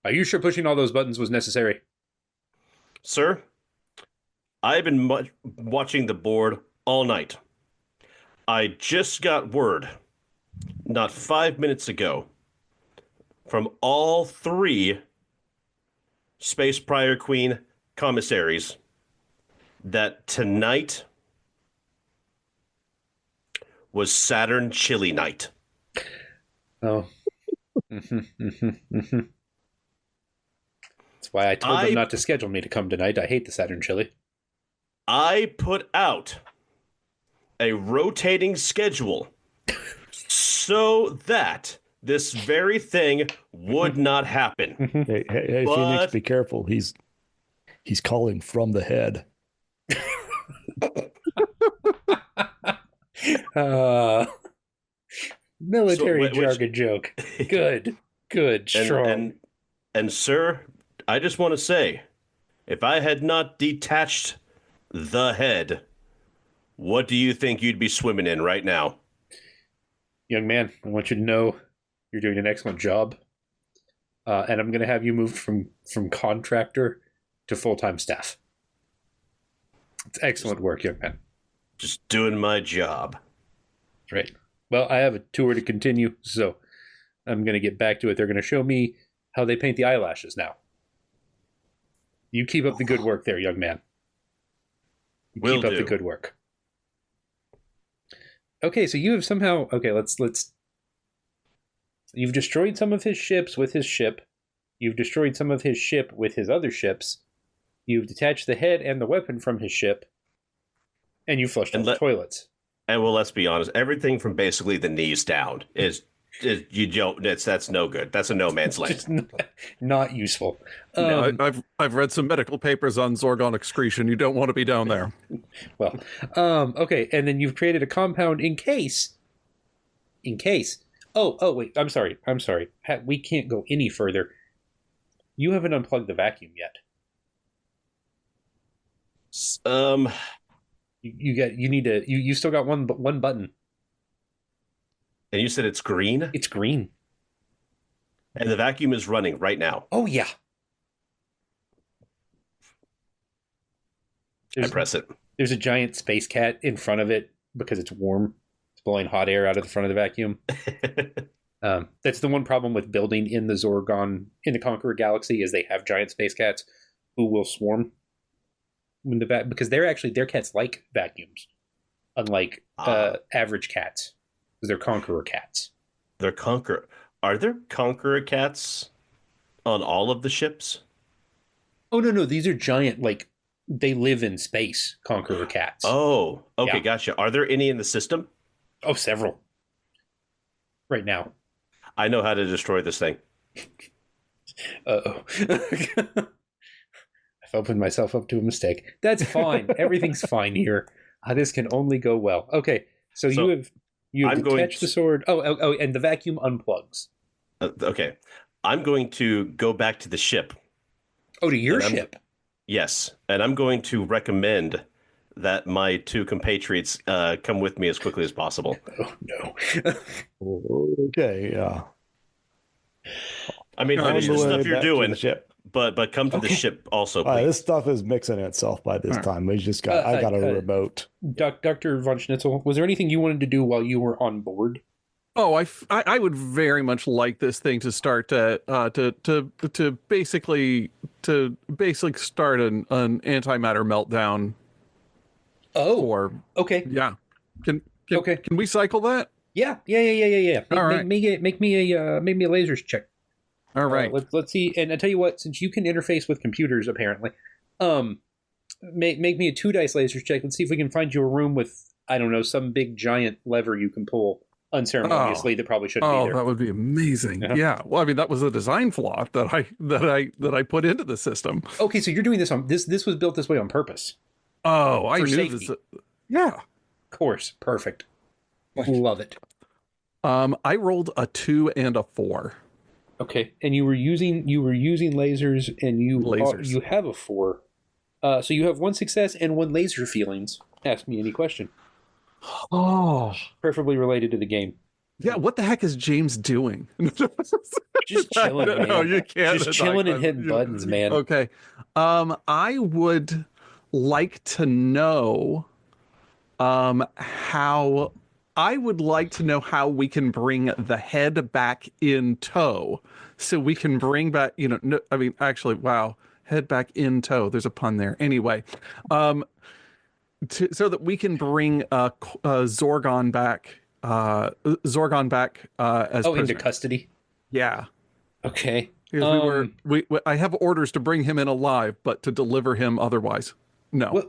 Are you sure pushing all those buttons was necessary? Sir, I've been watching the board all night. I just got word, not 5 minutes ago, from all 3 Space Prior Queen commissaries that tonight was Saturn Chili Night. Oh. That's why I told them not to schedule me to come tonight. I hate the Saturn chili. I put out a rotating schedule so that this very thing would not happen. Hey, Phoenix, be careful. He's calling from the head. Military jargon joke. Good, strong. And sir, I just want to say, if I had not detached the head, what do you think you'd be swimming in right now? Young man, I want you to know you're doing an excellent job. And I'm going to have you moved from contractor to full-time staff. It's excellent work, young man. Just doing my job. Right. Well, I have a tour to continue, so I'm going to get back to it. They're going to show me how they paint the eyelashes now. You keep up the good work there, young man. Will Keep up do. the good work. Okay, so you have somehow... Okay, let's... You've destroyed some of his ships with his ship. You've destroyed some of his ship with his other ships. You've detached the head and the weapon from his ship. And you flushed out the toilets. And well, let's be honest. Everything from basically the knees down is you don't. That's no good. That's a no man's land. Just not useful. I've read some medical papers on Zorgon excretion. You don't want to be down there. Well, okay, and then you've created a compound in case. Oh, wait, I'm sorry. We can't go any further. You haven't unplugged the vacuum yet. You still got one button. And you said it's green? It's green. And the vacuum is running right now. Oh, yeah. I press it. There's a giant space cat in front of it because it's warm. It's blowing hot air out of the front of the vacuum. That's the one problem with building in the Zorgon, in the Conqueror Galaxy, is they have giant space cats who will swarm when because their cats like vacuums, unlike average cats, because they're Conqueror cats. Are there Conqueror cats on all of the ships? Oh no, these are giant, like they live in space Conqueror cats. Oh, okay, Yeah. Gotcha. Are there any in the system? Oh, several. Right now. I know how to destroy this thing. Uh-oh. I've opened myself up to a mistake. That's fine. Everything's fine here. This can only go well. Okay, so you have detached the sword. Oh, and the vacuum unplugs. Okay. I'm going to go back to the ship. Oh, to your ship? Yes, and I'm going to recommend that my two compatriots come with me as quickly as possible. Oh, no. Okay, yeah. I mean, finish the stuff you're doing, ship. but come to the ship also, please. This stuff is mixing itself by this time. We just got I got a remote. Dr. von Schnitzel, was there anything you wanted to do while you were on board? Oh, I would very much like this thing to start to basically start an antimatter meltdown. Oh, okay. Yeah. Can we cycle that? Yeah. All right. Make me a lasers check. All right. Let's see. And I tell you what, since you can interface with computers, apparently, make me a 2 dice lasers check. Let's see if we can find you a room with, I don't know, some big giant lever you can pull unceremoniously that probably shouldn't be there. Oh, that would be amazing. Uh-huh. Yeah. Well, I mean, that was a design flaw that I put into the system. Okay, so you're doing this on this was built this way on purpose. Oh, I For knew safety. this. Yeah. Of course, perfect. Love it. I rolled a 2 and a 4. Okay, and you were using lasers, and you have a 4. So you have 1 success and 1 laser feelings. Ask me any question. Oh, Preferably related to the game. yeah. What the heck is James doing? Just chilling, man. No, you can't. Just chilling and hitting buttons, man. Okay. I would like to know how we can bring the head back in tow, so we can bring back, wow, head back in tow. There's a pun there. Anyway, so that we can bring Zorgon back as prisoner. Into custody. Yeah. Okay. Because I have orders to bring him in alive, but to deliver him otherwise. No.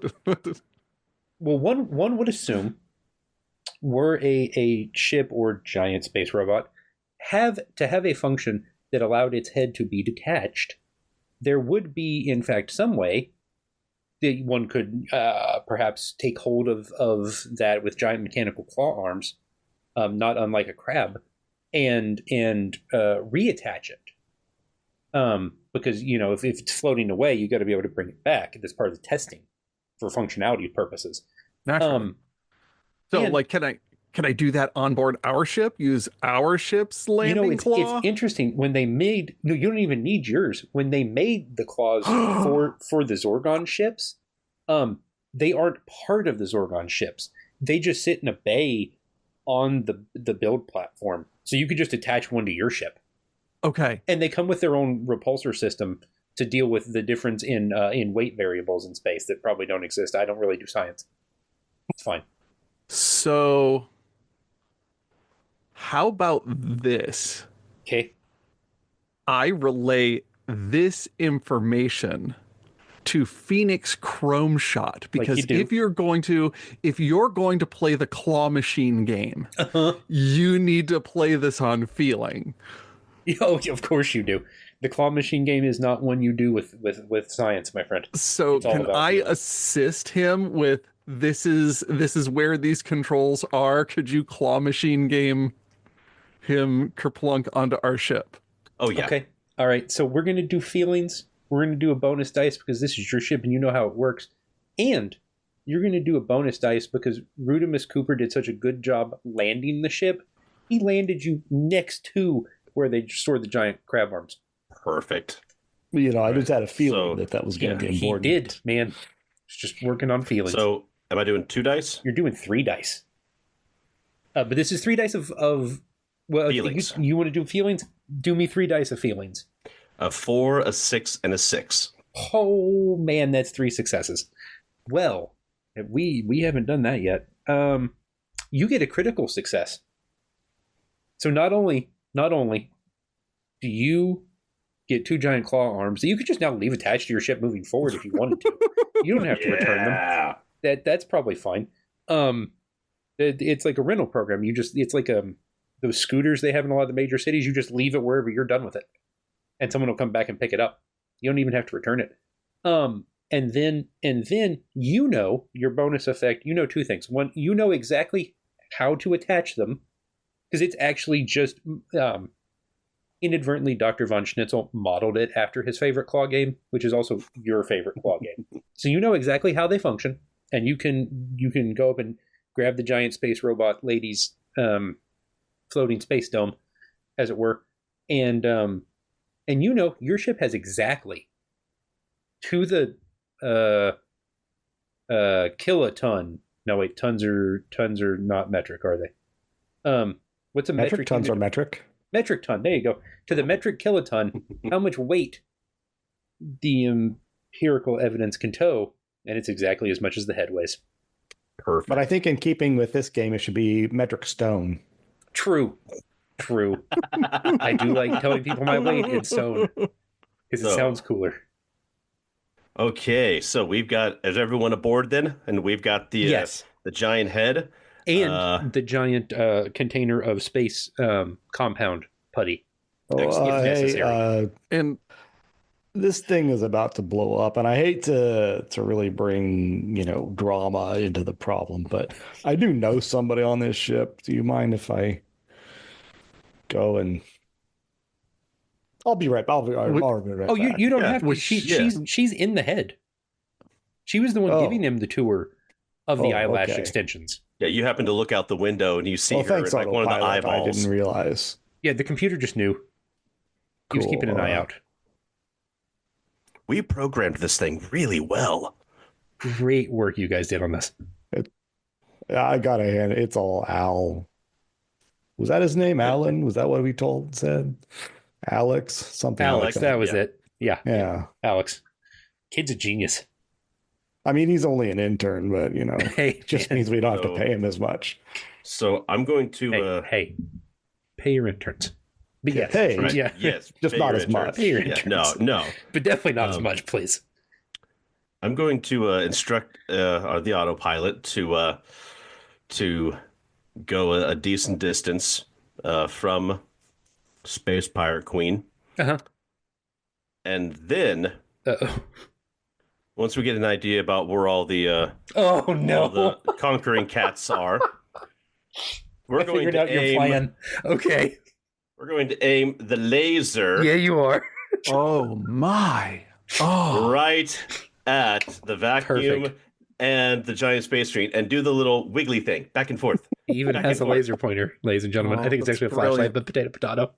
Well, one would assume, were a ship or giant space robot have a function that allowed its head to be detached, there would be, in fact, some way that one could perhaps take hold of that with giant mechanical claw arms, not unlike a crab, and reattach it. Because if it's floating away, you got to be able to bring it back. That's part of the testing for functionality purposes. Naturally. So, And- like, can I do that on board our ship? Use our ship's landing it's claw? interesting when they made. No, you don't even need yours. When they made the claws for the Zorgon ships, they aren't part of the Zorgon ships. They just sit in a bay on the build platform, so you could just attach one to your ship. Okay. And they come with their own repulsor system to deal with the difference in weight variables in space that probably don't exist. I don't really do science. It's fine. So, how about this? Okay. I relay this information to Phoenix Chrome Shot, because if you're going to play the claw machine game, you need to play this on feeling. Oh, of course you do. The claw machine game is not one you do with science, my friend. So can I assist him with this is where these controls are? Could you claw machine game him kerplunk onto our ship? Oh yeah. Okay. All right. So we're gonna do feelings. We're gonna do a bonus dice because this is your ship and you know how it works. And you're gonna do a bonus dice because Rudimus Cooper did such a good job landing the ship. He landed you next to where they stored the giant crab arms. Perfect. I just had a feeling that was going to be important. He did, man. It's just working on feelings. So, am I doing 2 dice? You're doing 3 dice. But this is 3 dice of feelings. You want to do feelings? Do me 3 dice of feelings. A 4, a 6, and a 6. Oh man, that's 3 successes. Well, we haven't done that yet. You get a critical success. So not only do you get 2 giant claw arms that you could just now leave attached to your ship moving forward if you wanted to. You don't have to return them. That's probably fine. It's like a rental program. It's like those scooters they have in a lot of the major cities. You just leave it wherever you're done with it, and someone will come back and pick it up. You don't even have to return it. And then your bonus effect. 2 things. One, you know exactly how to attach them because it's actually just inadvertently Dr. Von Schnitzel modeled it after his favorite claw game, which is also your favorite claw game. So you know exactly how they function, and you can go up and grab the giant space robot lady's floating space dome, as it were, and your ship has exactly to the kiloton. No wait, tons are not metric, are they? What's a metric? Tons are metric. Metric ton. There you go. To the metric kiloton, how much weight the empirical evidence can tow, and it's exactly as much as the head weighs. Perfect. But I think in keeping with this game, it should be metric stone. True. I do like telling people my weight in stone because it sounds cooler. Okay, so is everyone aboard then? And we've got the giant head. And the giant container of space compound putty. If necessary. And this thing is about to blow up, and I hate to really bring drama into the problem, but I do know somebody on this ship. Do you mind if I go and I'll be right back. I'll be right back. You don't have to. She's in the head. She was the one giving him the tour of the eyelash extensions. Yeah, you happen to look out the window and you see her thanks, like one of the eyeballs. I didn't realize. Yeah, the computer just knew. He was keeping an eye out. We programmed this thing really well. Great work you guys did on this. I got a hand. It's all Al. Was that his name? Alan? Was that what we said? Alex? Something Alex, like that. That was it. Yeah. Yeah. Alex. Kid's a genius. I mean, he's only an intern, but, hey, just means we don't have to pay him as much. So I'm going to... Hey, pay your interns. But yes, hey, right. Yeah. Yes, just not as much. Pay your interns. No. But definitely not as much, please. I'm going to instruct the autopilot to go a decent distance from Space Pirate Queen. Uh-huh. And then... once we get an idea about where all the all the conquering cats are, we're going to aim. Your plan. Okay. We're going to aim the laser. Yeah, you are. Oh my! Oh, right at the vacuum and the giant space marine and do the little wiggly thing back and forth. He even Back has a and forth. laser pointer, ladies and gentlemen. Oh, I think it's that's actually a flashlight, brilliant. but potato.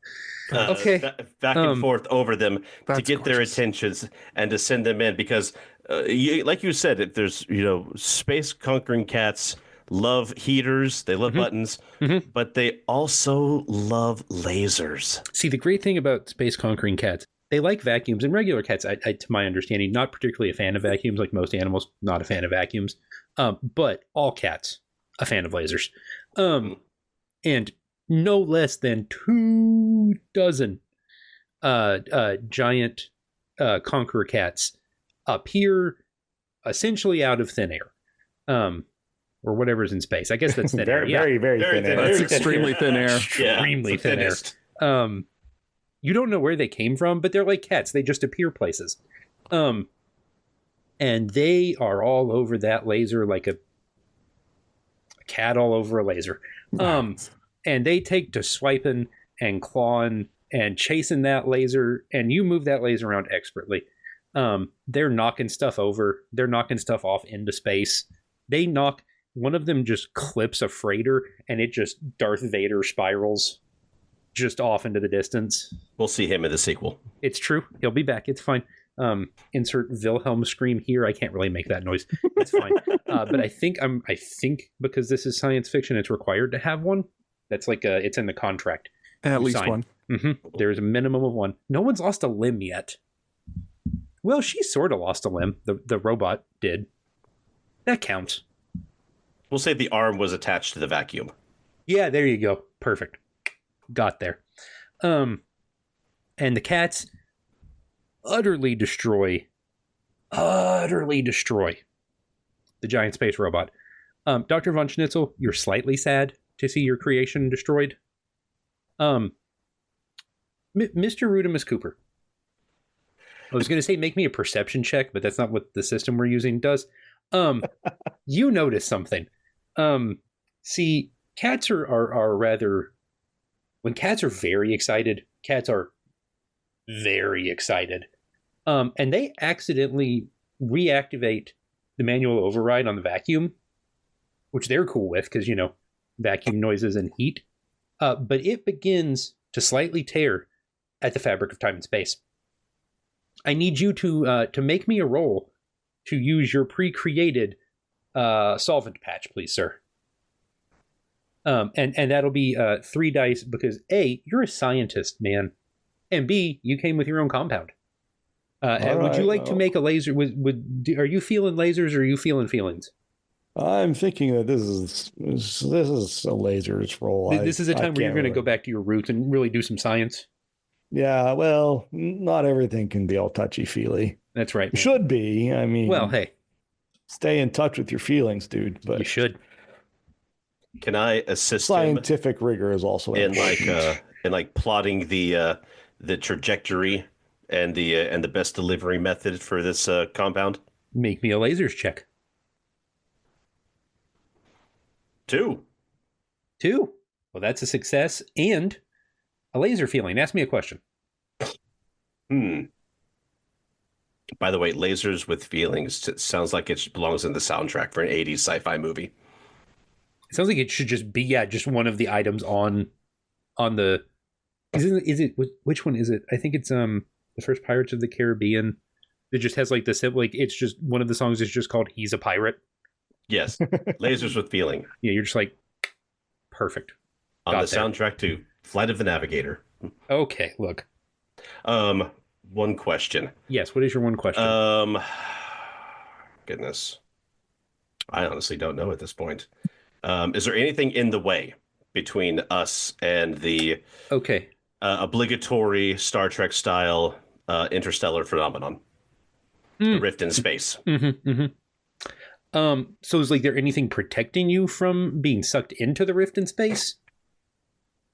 Okay. Back and forth over them to That's get their gorgeous. attentions and to send them in because, like you said, if there's space conquering cats love heaters, they love buttons, but they also love lasers. See, the great thing about space conquering cats, they like vacuums, and regular cats, I, to my understanding, not particularly a fan of vacuums. Like most animals, not a fan of vacuums. But all cats, a fan of lasers. And no less than 24 giant conqueror cats appear essentially out of thin air, or whatever's in space. I guess that's thin air. Yeah. Very Very thin thin air. That's extremely thin air. Extremely it's the thin air. thinnest. You don't know where they came from, but they're like cats. They just appear places. And they are all over that laser like a cat all over a laser. And they take to swiping and clawing and chasing that laser, and you move that laser around expertly. They're knocking stuff over. They're knocking stuff off into space. One of them just clips a freighter, and it just Darth Vader spirals just off into the distance. We'll see him in the sequel. It's true. He'll be back. It's fine. Insert Wilhelm scream here. I can't really make that noise. It's fine. But I think because this is science fiction, it's required to have one. That's like it's in the contract. At least Sign. one. There's a minimum of one. No one's lost a limb yet. Well, she sort of lost a limb. The robot did. That counts. We'll say the arm was attached to the vacuum. Yeah, there you go. Perfect. Got there. And the cats utterly destroy the giant space robot. Dr. Von Schnitzel, you're slightly sad to see your creation destroyed. Mr. Rudimus Cooper. I was going to say make me a perception check, but that's not what the system we're using does. You notice something. See, cats are rather... When cats are very excited, cats are very excited. And they accidentally reactivate the manual override on the vacuum, which they're cool with because, vacuum noises and heat. But it begins to slightly tear at the fabric of time and space. I need you to make me a roll to use your pre-created solvent patch, please, sir. And that'll be 3 dice because A, you're a scientist, man, and B, you came with your own compound. Would you like to make a laser? Are you feeling lasers or are you feeling feelings? I'm thinking that this is a lasers roll. This is a time where you're going to go back to your roots and really do some science. Yeah, well, not everything can be all touchy-feely. That's right. It should be. I mean, Well, hey, stay in touch with your feelings, dude. But you should. Can I assist scientific rigor is also him important. in plotting the trajectory and the best delivery method for this compound? Make me a lasers check. 2. Well, that's a success and a laser feeling. Ask me a question. By the way, lasers with feelings sounds like it belongs in the soundtrack for an 80s sci-fi movie. It sounds like it should just be, just one of the items on the... Is it which one is it? I think it's the first Pirates of the Caribbean. It just has like the symbol, like it's just one of the songs is just called He's a Pirate. Yes, lasers with feeling. Yeah, you're just like, perfect. On the soundtrack to Flight of the Navigator. Okay, look. One question. Yes, what is your one question? Goodness. I honestly don't know at this point. Is there anything in the way between us and the obligatory Star Trek style interstellar phenomenon? The rift in space. So is there anything protecting you from being sucked into the rift in space?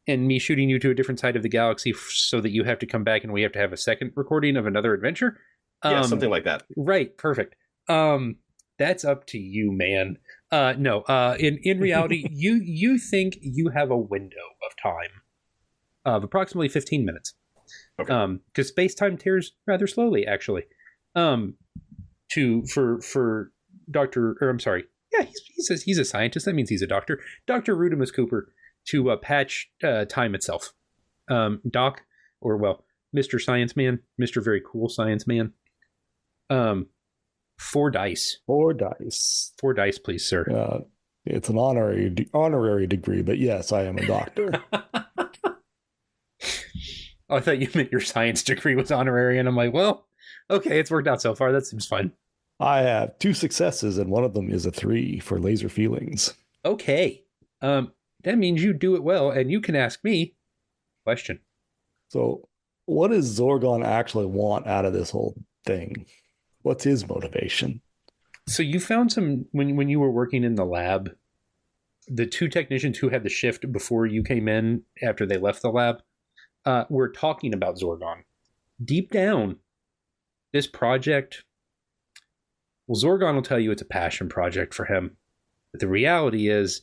And me shooting you to a different side of the galaxy so that you have to come back and we have to have a second recording of another adventure? Yeah, something like that. Right, perfect. That's up to you, man. No, in reality, you think you have a window of time of approximately 15 minutes. Okay. Because space-time tears rather slowly, actually. For Doctor, or I'm sorry, yeah, he's a scientist. That means he's a doctor. Dr. Rudimus Cooper to patch time itself. Doc, or well, Mr. Science Man, Mr. Very Cool Science Man. 4 dice. 4 dice. 4 dice, please, sir. It's an honorary degree, but yes, I am a doctor. I thought you meant your science degree was honorary, and I'm like, well, okay, it's worked out so far. That seems fun. I have 2 successes, and one of them is a 3 for laser feelings. Okay. That means you do it well, and you can ask me a question. So, what does Zorgon actually want out of this whole thing? What's his motivation? So you found some, when you were working in the lab, the 2 technicians who had the shift before you came in, after they left the lab, were talking about Zorgon. Deep down, this project, well, Zorgon will tell you it's a passion project for him. But the reality is,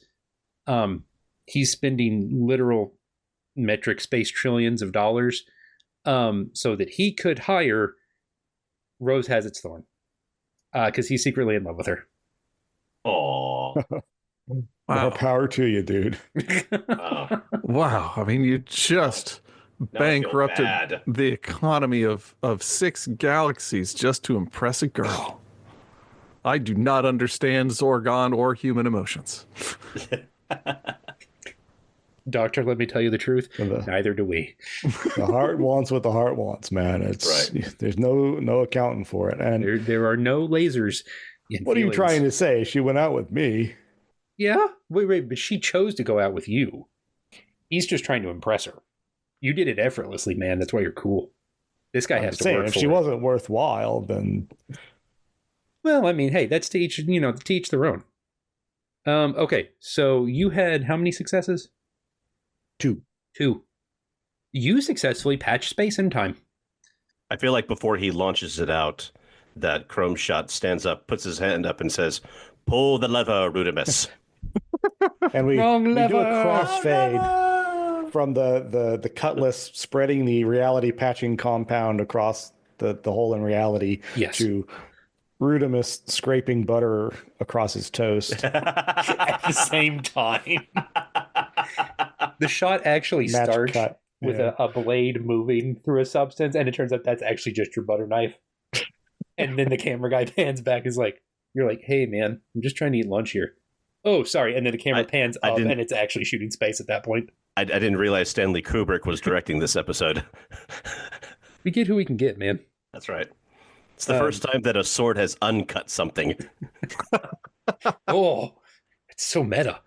he's spending literal metric space trillions of dollars so that he could hire Rose Hazard's Thorn. Because he's secretly in love with her. Aww. More power to you, dude. Wow. I mean, you just bankrupted the economy of 6 galaxies just to impress a girl. I do not understand Zorgon or human emotions. Doctor, let me tell you the truth. Neither do we. The heart wants what the heart wants, man. It's right. There's no accounting for it. And there are no lasers. What feelings. Are you trying to say? She went out with me. Yeah? Wait, but she chose to go out with you. He's just trying to impress her. You did it effortlessly, man. That's why you're cool. This guy has to work if for she it. Wasn't worthwhile, then... Well, I mean, hey, that's to each their own. Okay, so you had how many successes? 2. You successfully patched space and time. I feel like before he launches it out, that Chrome Shot stands up, puts his hand up, and says, "Pull the lever, Rudimus." And we do a crossfade from the cutlass spreading the reality patching compound across the hole in reality to Rudimus scraping butter across his toast at the same time. The shot actually starts with a blade moving through a substance, and it turns out that's actually just your butter knife. And then the camera guy pans back, you're like, hey man, I'm just trying to eat lunch here. Oh, sorry. And then the camera pans up, and it's actually shooting space at that point. I didn't realize Stanley Kubrick was directing this episode. We get who we can get, man. That's right. It's the first time that a sword has uncut something. Oh, it's so meta.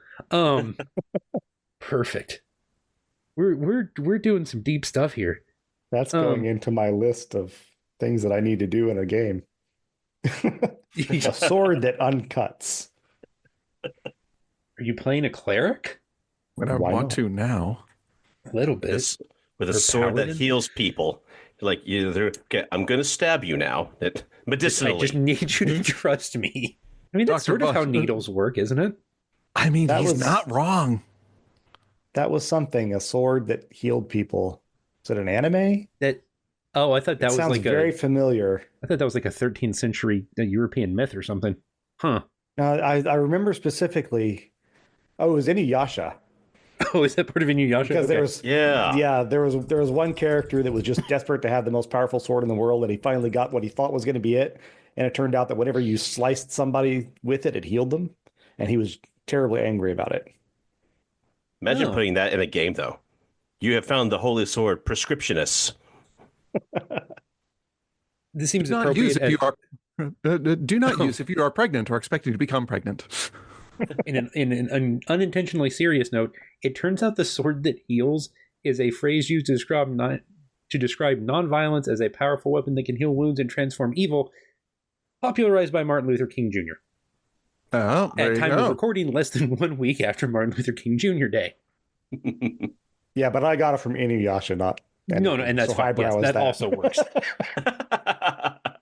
Perfect. We're doing some deep stuff here. That's going into my list of things that I need to do in a game. A sword that uncuts. Are you playing a cleric? But I want to now. A little bit. With a sword that heals people. Like, okay, I'm going to stab you now. Medicinally. I just need you to trust me. I mean, that's sort of how needles work, isn't it? I mean, he's not wrong. That was something, a sword that healed people. Is it an anime? I thought that was sounds like very familiar. I thought that was like a 13th century European myth or something. Huh. No, I remember specifically. Oh, it was Inuyasha. Oh, is that part of Inuyasha? Because there was one character that was just desperate to have the most powerful sword in the world, and he finally got what he thought was going to be it. And it turned out that whenever you sliced somebody with it, it healed them, and he was terribly angry about it. Imagine putting that in a game, though. You have found the holy sword, Prescriptionist. This seems do not use if you are. Do not use if you are pregnant or expecting to become pregnant. In an unintentionally serious note, it turns out the sword that heals is a phrase used to describe nonviolence as a powerful weapon that can heal wounds and transform evil, popularized by Martin Luther King Jr. Oh, at time of recording, less than 1 week after Martin Luther King Jr. Day. Yeah, but I got it from Inuyasha, not no, and that's fine. Yes, that also works.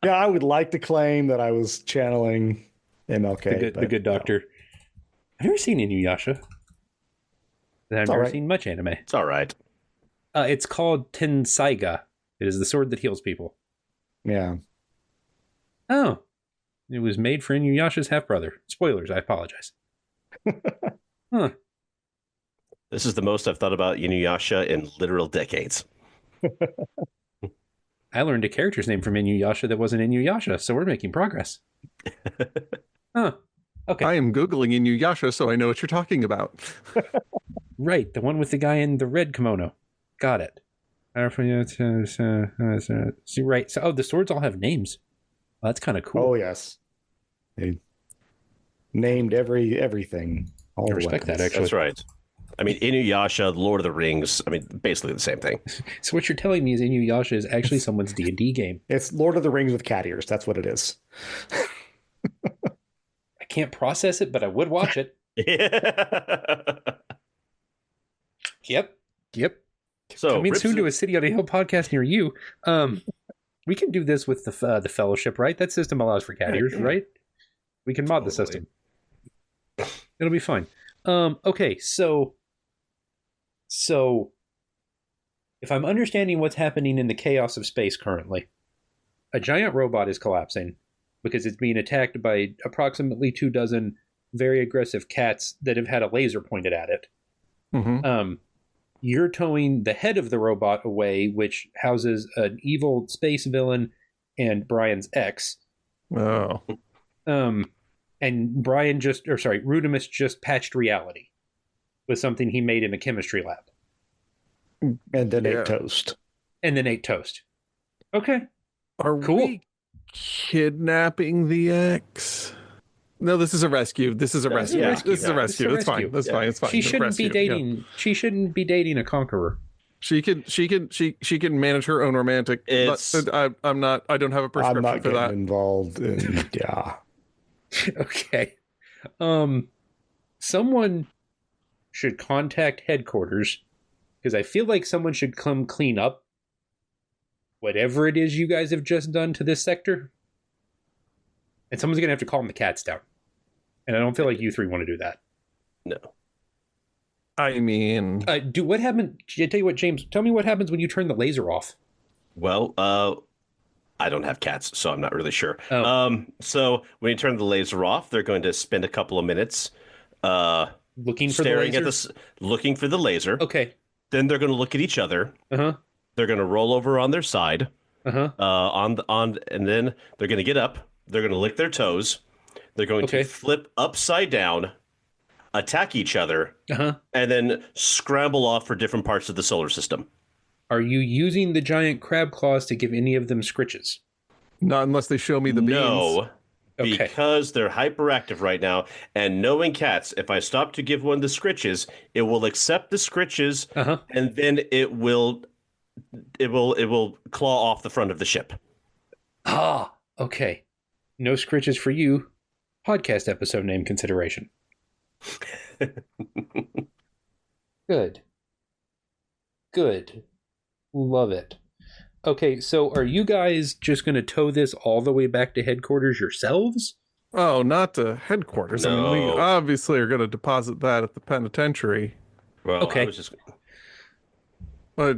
Yeah, I would like to claim that I was channeling MLK, the good doctor. I've never seen Inuyasha. I've never seen much anime. It's all right. It's called Tensaiga. It is the sword that heals people. Yeah. Oh. It was made for Inuyasha's half-brother. Spoilers, I apologize. Huh. This is the most I've thought about Inuyasha in literal decades. I learned a character's name from Inuyasha that wasn't Inuyasha, so we're making progress. Huh. Okay. I am Googling Inuyasha, so I know what you're talking about. Right, the one with the guy in the red kimono. Got it. See, right. So, the swords all have names. Well, that's kind of cool. Oh yes, they named everything. All I the respect that, weapons. actually. That's right. I mean, Inuyasha, Lord of the Rings, I mean, basically the same thing. So what you're telling me is Inuyasha is actually someone's D&D game. It's Lord of the Rings with cat ears. That's what it is. I can't process it, but I would watch it. Yep. So, Coming soon to a City on a Hill podcast near you. We can do this with the Fellowship, right? That system allows for cat ears, right? We can mod the system. It'll be fine. Okay, so if I'm understanding what's happening in the chaos of space currently, a giant robot is collapsing because it's being attacked by approximately 24 very aggressive cats that have had a laser pointed at it. Mm-hmm. You're towing the head of the robot away, which houses an evil space villain and Bryan's ex. Oh. And Rudimus just patched reality with something he made in a chemistry lab. And then ate toast. Okay. Are we kidnapping the ex? No, this is a rescue. This is a rescue. Yeah. This is a rescue. That's fine. That's fine. It's fine. She shouldn't be dating. Yeah. She shouldn't be dating a conqueror. She can manage her own romantic. I'm not. I don't have a prescription I'm not for getting that. involved in. Yeah. Okay. Someone should contact headquarters because I feel like someone should come clean up whatever it is you guys have just done to this sector. And someone's going to have to calm the cats down. And I don't feel like you three want to do that. No. I mean, what happened? I tell you what, James, tell me what happens when you turn the laser off. Well, I don't have cats, so I'm not really sure. Oh. So when you turn the laser off, they're going to spend a couple of minutes looking for staring the at laser? looking for the laser. Okay. Then they're going to look at each other. Uh-huh. They're going to roll over on their side. Uh-huh. And then they're going to get up. They're going to lick their toes. They're going to flip upside down, attack each other, and then scramble off for different parts of the solar system. Are you using the giant crab claws to give any of them scritches? not unless they show me the beans. No, Okay. because they're hyperactive right now. And knowing cats, if I stop to give one the scritches, it will accept the scritches, and then it will claw off the front of the ship. Ah, okay. No scritches for you. Podcast episode name consideration. Good. Love it. Okay, so are you guys just going to tow this all the way back to headquarters yourselves? Oh, not to headquarters. No. I mean, we obviously are going to deposit that at the penitentiary. Well, Okay. I was just...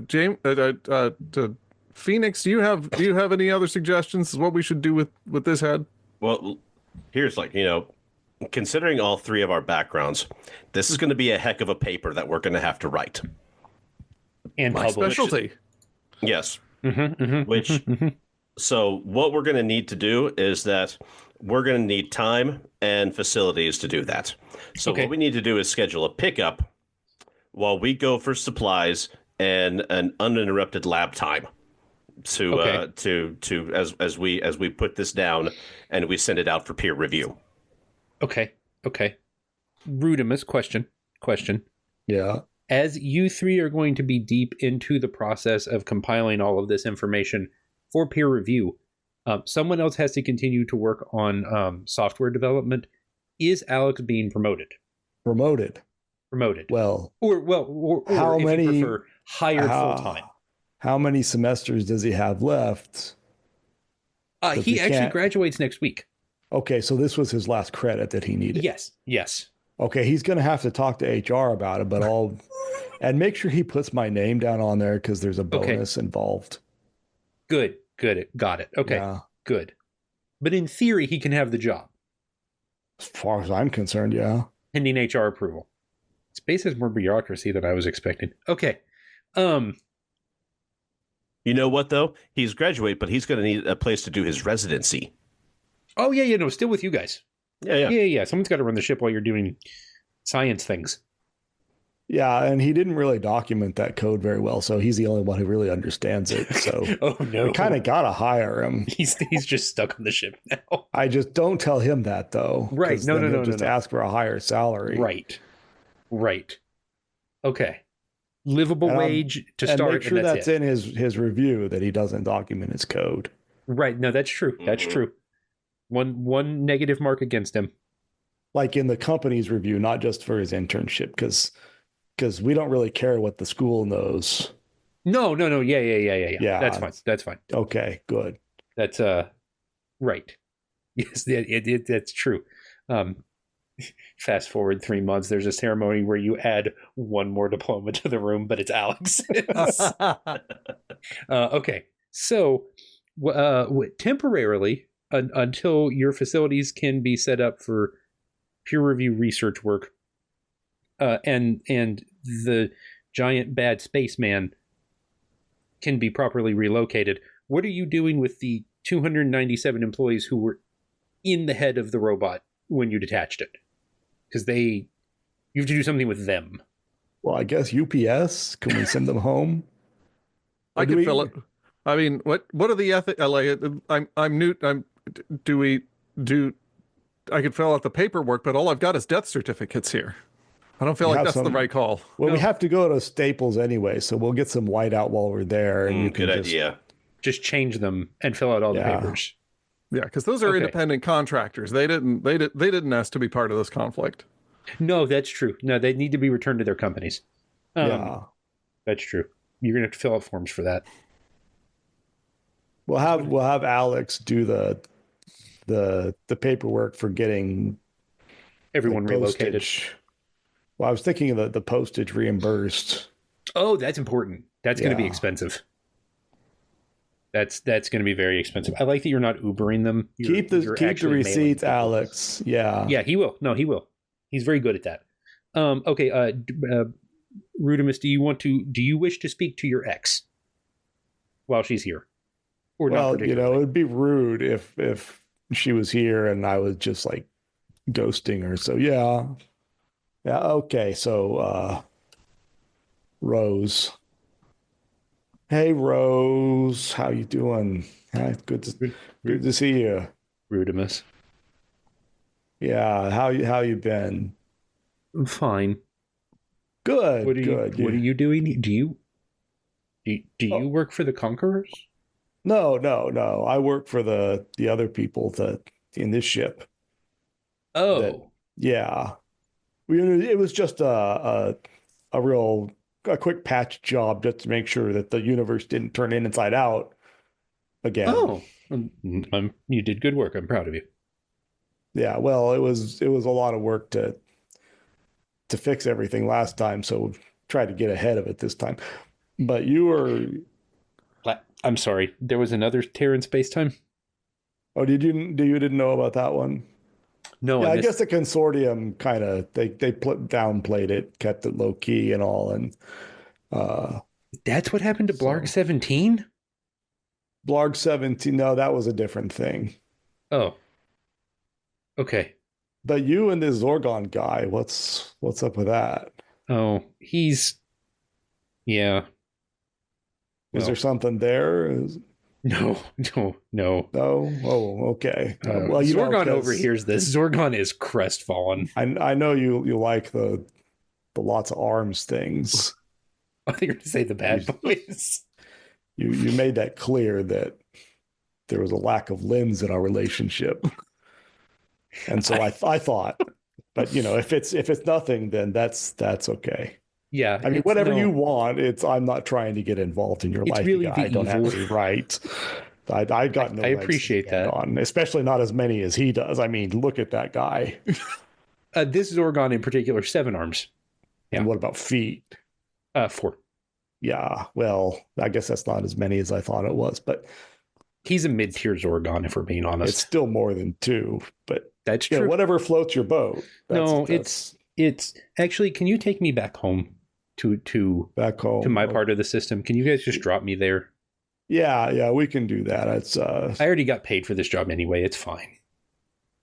James, to Phoenix, do you have any other suggestions as what we should do with this head? Well, here's considering all three of our backgrounds, this is going to be a heck of a paper that we're going to have to write. And My publish. specialty. Yes. So what we're going to need to do is that we're going to need time and facilities to do that. So what we need to do is schedule a pickup while we go for supplies and an uninterrupted lab time as we put this down and we send it out for peer review. Okay. Rudimus, question. Yeah. As you three are going to be deep into the process of compiling all of this information for peer review, someone else has to continue to work on software development. Is Alex being promoted? Promoted. Well, or how if many you prefer, hired full time? How many semesters does he have left? He actually graduates next week. Okay, so this was his last credit that he needed. Yes. Okay, he's going to have to talk to HR about it, but and make sure he puts my name down on there because there's a bonus involved. Good. Got it. Okay, Yeah. good. But in theory, he can have the job. As far as I'm concerned, yeah. Pending HR approval. Space has more bureaucracy than I was expecting. Okay. You know what, though? He's graduate, but he's going to need a place to do his residency. Oh, yeah, no, still with you guys. Yeah. Someone's got to run the ship while you're doing science things. Yeah, and he didn't really document that code very well, so he's the only one who really understands it. So oh, no. we kind of got to hire him. He's just stuck on the ship now. I just don't tell him that, though. Right. No. Just ask for a higher salary. Right. Okay. Livable wage to start. And make sure and that's in his review that he doesn't document his code. Right. No, that's true. That's true. One negative mark against him. Like in the company's review, not just for his internship, because we don't really care what the school knows. No. Yeah. That's fine. Okay, good. That's right. Yes, that's true. Fast forward 3 months, there's a ceremony where you add one more diploma to the room, but it's Alex's. Okay, so temporarily, until your facilities can be set up for peer review research work, and the giant bad spaceman can be properly relocated, what are you doing with the 297 employees who were in the head of the robot when you detached it? Because you have to do something with them. Well, I guess UPS. Can we send them home? I could fill it. I mean, what are the ethics? I'm new. I could fill out the paperwork, but all I've got is death certificates here. I don't feel like that's the right call. Well, we have to go to Staples anyway, so we'll get some whiteout while we're there, and you can good idea. Just change them and fill out all the papers. Yeah, because those are independent contractors. They didn't ask to be part of this conflict. No, that's true. No, they need to be returned to their companies. That's true. You're gonna have to fill out forms for that. We'll have Alex do the paperwork for getting everyone relocated. Well, I was thinking of the postage reimbursed. Oh, that's important. That's going to be expensive. That's going to be very expensive. I like that you're not Ubering them. Keep the receipts, Alex. Yeah. Yeah, he will. No, he will. He's very good at that. Okay. Rudimus, do you wish to speak to your ex while she's here? Or well, it'd be rude if she was here and I was just like ghosting her. So yeah. Okay. So, Rose. Hey, Rose, how you doing? Good to see you. Rudimus. Yeah, how you been? I'm fine. Good. What are you doing? Do you work for the Conquerors? No. I work for the other people in this ship. Oh. It was just a quick patch job just to make sure that the universe didn't turn inside out again. Oh, you did good work. I'm proud of you. Yeah, well, it was a lot of work to fix everything last time, so tried to get ahead of it this time. But you were... I'm sorry, there was another tear in space-time? Oh, you didn't know about that one? No, yeah, I guess the consortium kind of they downplayed it, kept it low key and all, and that's what happened to Blarg 17. Blarg 17, no, that was a different thing. Oh, okay. But you and this Zorgon guy, what's up with that? Oh, yeah. Is there something there? No. No? Oh, okay. Well, Zorgon overhears this. Zorgon is crestfallen. I know you like the lots of arms things. I think you're going to say the bad boys. You made that clear that there was a lack of limbs in our relationship. And so I thought, but if it's nothing, then that's okay. Yeah. I mean, whatever you want, I'm not trying to get involved in your life. Really I don't have any right. I got no. I appreciate that. Especially not as many as he does. I mean, look at that guy. This Zorgon in particular, 7 arms. Yeah. And what about feet? 4. Yeah. Well, I guess that's not as many as I thought it was, but He's a mid-tier Zorgon, if we're being honest. It's still more than 2, but That's you know, true. whatever floats your boat. It's actually. Can you take me back home to back home to my part of the system? Can you guys just drop me there? Yeah, we can do that. It's I already got paid for this job anyway. It's fine.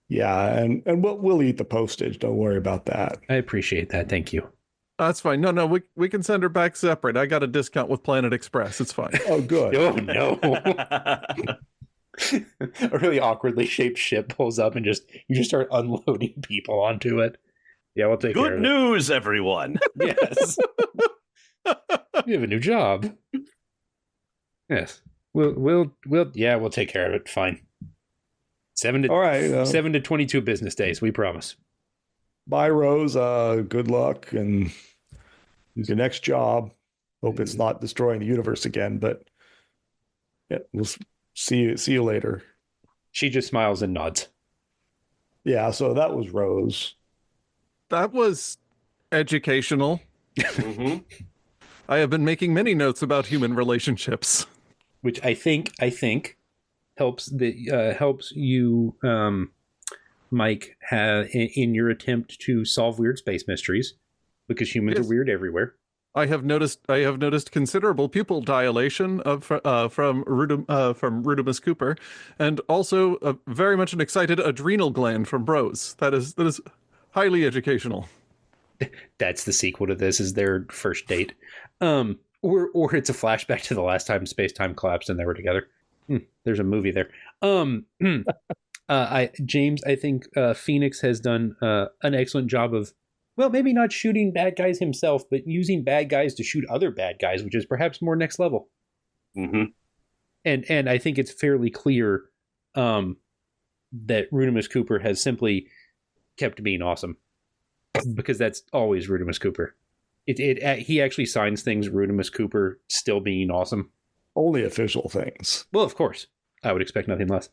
Yeah, and we'll eat the postage. Don't worry about that. I appreciate that. Thank you. That's fine. No, we can send her back separate. I got a discount with Planet Express. It's fine. Oh, good. Oh no. A really awkwardly shaped ship pulls up and you just start unloading people onto it. Yeah, we'll take care Good of news, everyone. it. Yes. You have a new job. Yes. We'll take care of it. Fine. 7 to 22 business days, we promise. Bye, Rose. Good luck and your next job. Hope it's not destroying the universe again, but yeah, we'll see you later. She just smiles and nods. Yeah, so that was Rose. That was educational. Mm-hmm. I have been making many notes about human relationships, which I think helps you, Mike, in your attempt to solve weird space mysteries, because humans are weird everywhere. I have noticed considerable pupil dilation from Rudimus Cooper, and also very much an excited adrenal gland from Rose. That is highly educational. That's the sequel to this, is their first date. Or it's a flashback to the last time space-time collapsed and they were together. There's a movie there. James, I think Phoenix has done an excellent job of, well, maybe not shooting bad guys himself, but using bad guys to shoot other bad guys, which is perhaps more next level. Mm-hmm. And I think it's fairly clear that Rudimus Cooper has simply kept being awesome, because that's always Rudimus Cooper. He actually signs things Rudimus Cooper still being awesome. Only official things. Well, of course. I would expect nothing less.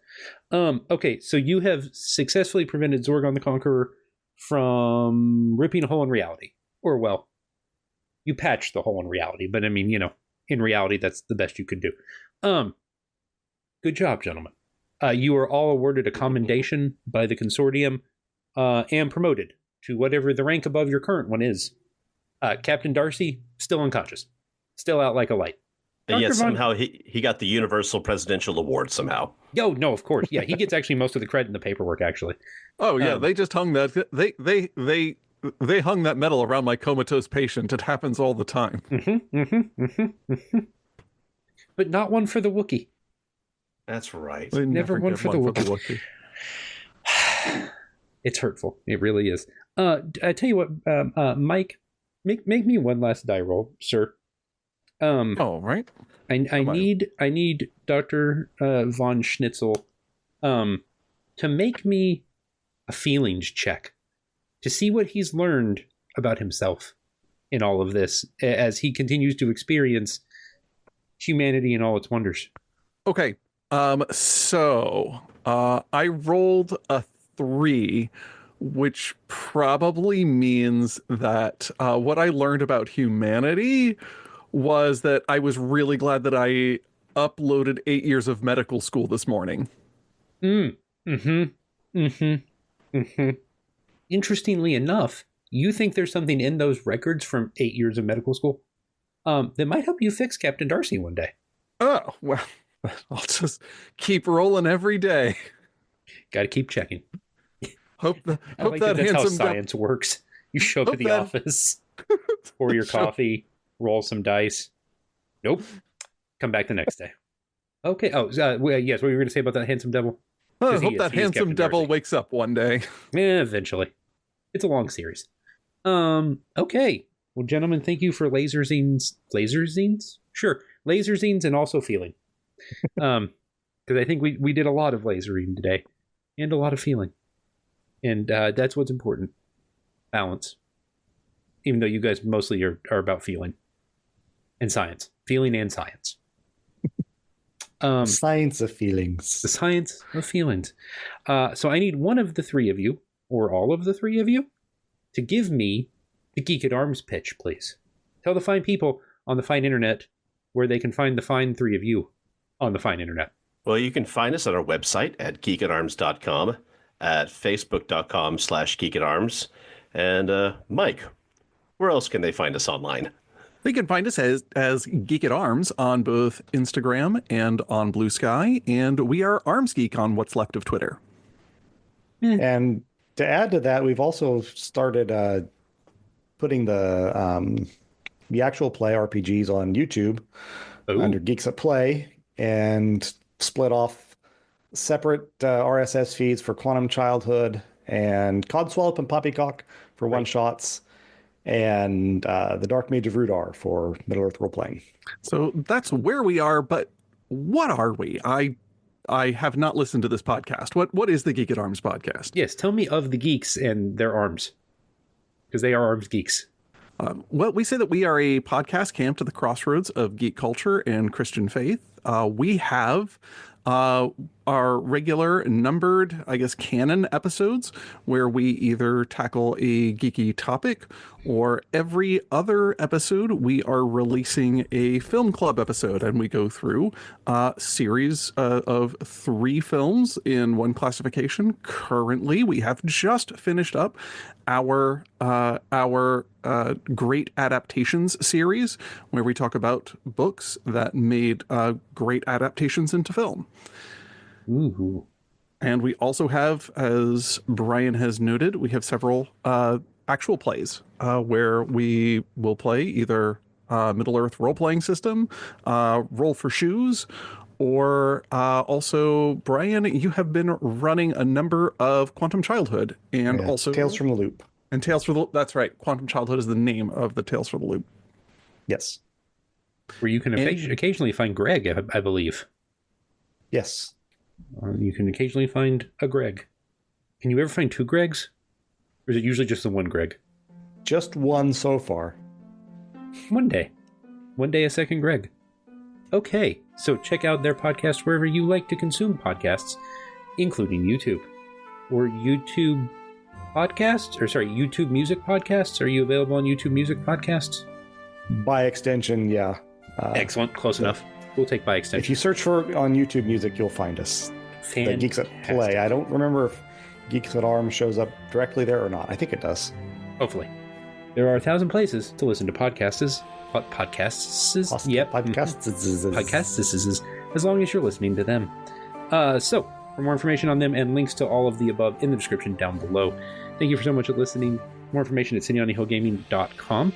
Okay, so you have successfully prevented Zorgon the Conqueror from ripping a hole in reality. Or, well, you patched the hole in reality, but I mean, in reality, that's the best you could do. Good job, gentlemen. You are all awarded a commendation by the consortium and promoted to whatever the rank above your current one is. Captain Darcy, still unconscious. Still out like a light. And yet somehow he got the Universal Presidential Award somehow. Oh, no, of course. Yeah, he gets actually most of the credit in the paperwork, actually. Oh, yeah, they just hung that. They hung that medal around my comatose patient. It happens all the time. But not one for the Wookiee. That's right. They never one for the Wookiee. It's hurtful. It really is. I tell you what, Mike, make me one last die roll, sir. Right. I need Dr. Von Schnitzel to make me a feelings check to see what he's learned about himself in all of this as he continues to experience humanity and all its wonders. Okay. So I rolled a 3, which probably means that what I learned about humanity was that I was really glad that I uploaded 8 years of medical school this morning. Interestingly enough, you think there's something in those records from 8 years of medical school that might help you fix Captain Darcy one day. Oh, well, I'll just keep rolling every day. Got to keep checking. Hope that that's how science works. You show up at the office, pour your coffee, roll some dice. Nope. Come back the next day. Okay. Oh, yes. What were you going to say about that handsome devil? I hope that handsome devil wakes up one day. Yeah, eventually. It's a long series. Okay. Well, gentlemen, thank you for laser zines. Laser zines? Sure. Laser zines and also feeling. Because I think we did a lot of lasering today and a lot of feeling. And that's what's important. Balance. Even though you guys mostly are about feeling. And science. Feeling and science. Science of feelings. The science of feelings. So I need one of the three of you, or all of the three of you, to give me the Geek at Arms pitch, please. Tell the fine people on the fine internet where they can find the fine three of you on the fine internet. Well, you can find us on our website at geekandarms.com, at facebook.com/geekandarms. And Mike, where else can they find us online? They can find us as Geek at Arms on both Instagram and on Blue Sky, and we are Arms Geek on what's left of Twitter. And to add to that, we've also started putting the actual play RPGs on YouTube under Geeks at Play, and split off separate RSS feeds for Quantum Childhood and Codswallop and Poppycock for one-shots, and The Dark Mage of Rudar for Middle-earth role-playing. So that's where we are, but what are we? I have not listened to this podcast. What is the Geek at Arms podcast? Yes, tell me of the geeks and their arms, because they are arms geeks. Well, we say that we are a podcast camped at the crossroads of geek culture and Christian faith. We have our regular numbered, I guess, canon episodes where we either tackle a geeky topic, or every other episode we are releasing a film club episode, and we go through a series of 3 films in one classification. Currently, we have just finished up our great adaptations series, where we talk about books that made great adaptations into film. Ooh. And we also have, as Bryan has noted, we have several actual plays where we will play either Middle-earth role-playing system, Roll for Shoes, or also, Bryan, you have been running a number of Quantum Childhood, and also Tales from the Loop. And Tales for the Loop. That's right. Quantum Childhood is the name of the Tales for the Loop. Yes. Where you can occasionally find Greg, I believe. Yes. You can occasionally find a Greg. Can you ever find 2 Gregs? Or is it usually just the one Greg? Just one so far. One day a second Greg. Okay, so check out their podcast wherever you like to consume podcasts, including YouTube. Or YouTube Music Podcasts. Are you available on YouTube Music Podcasts? By extension, yeah. Excellent, close enough. We'll take by extension. If you search for on YouTube Music, you'll find us. Fantastic. The Geeks at Play. I don't remember if Geeks at Arms shows up directly there or not. I think it does. Hopefully. There are 1,000 places to listen to podcasts. Podcasts. Yep. Podcasts. As long as you're listening to them. So, for more information on them and links to all of the above in the description down below. Thank you for so much for listening. More information at cityonthehillgaming.com.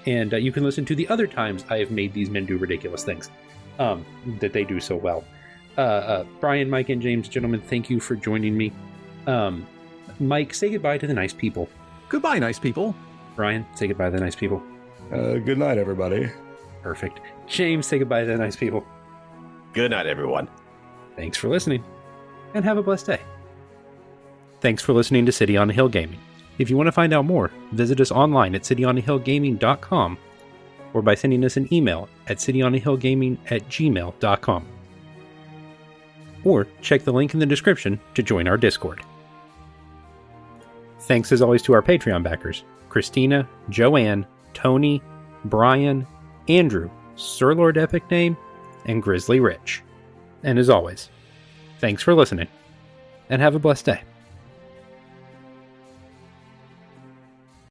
And you can listen to the other times I have made these men do ridiculous things that they do so well. Bryan, Mike, and James, gentlemen, thank you for joining me. Mike, say goodbye to the nice people. Goodbye, nice people. Bryan, say goodbye to the nice people. Good night, everybody. Perfect. James, say goodbye to the nice people. Good night, everyone. Thanks for listening, and have a blessed day. Thanks for listening to City on the Hill Gaming. If you want to find out more, visit us online at cityonthehillgaming.com or by sending us an email at cityonthehillgaming@gmail.com. Or check the link in the description to join our Discord. Thanks as always to our Patreon backers, Christina, JoAnne, Tony, Bryan, Andrew, Sir Lord Epic Name, and Grizzly Rich. And as always, thanks for listening, and have a blessed day.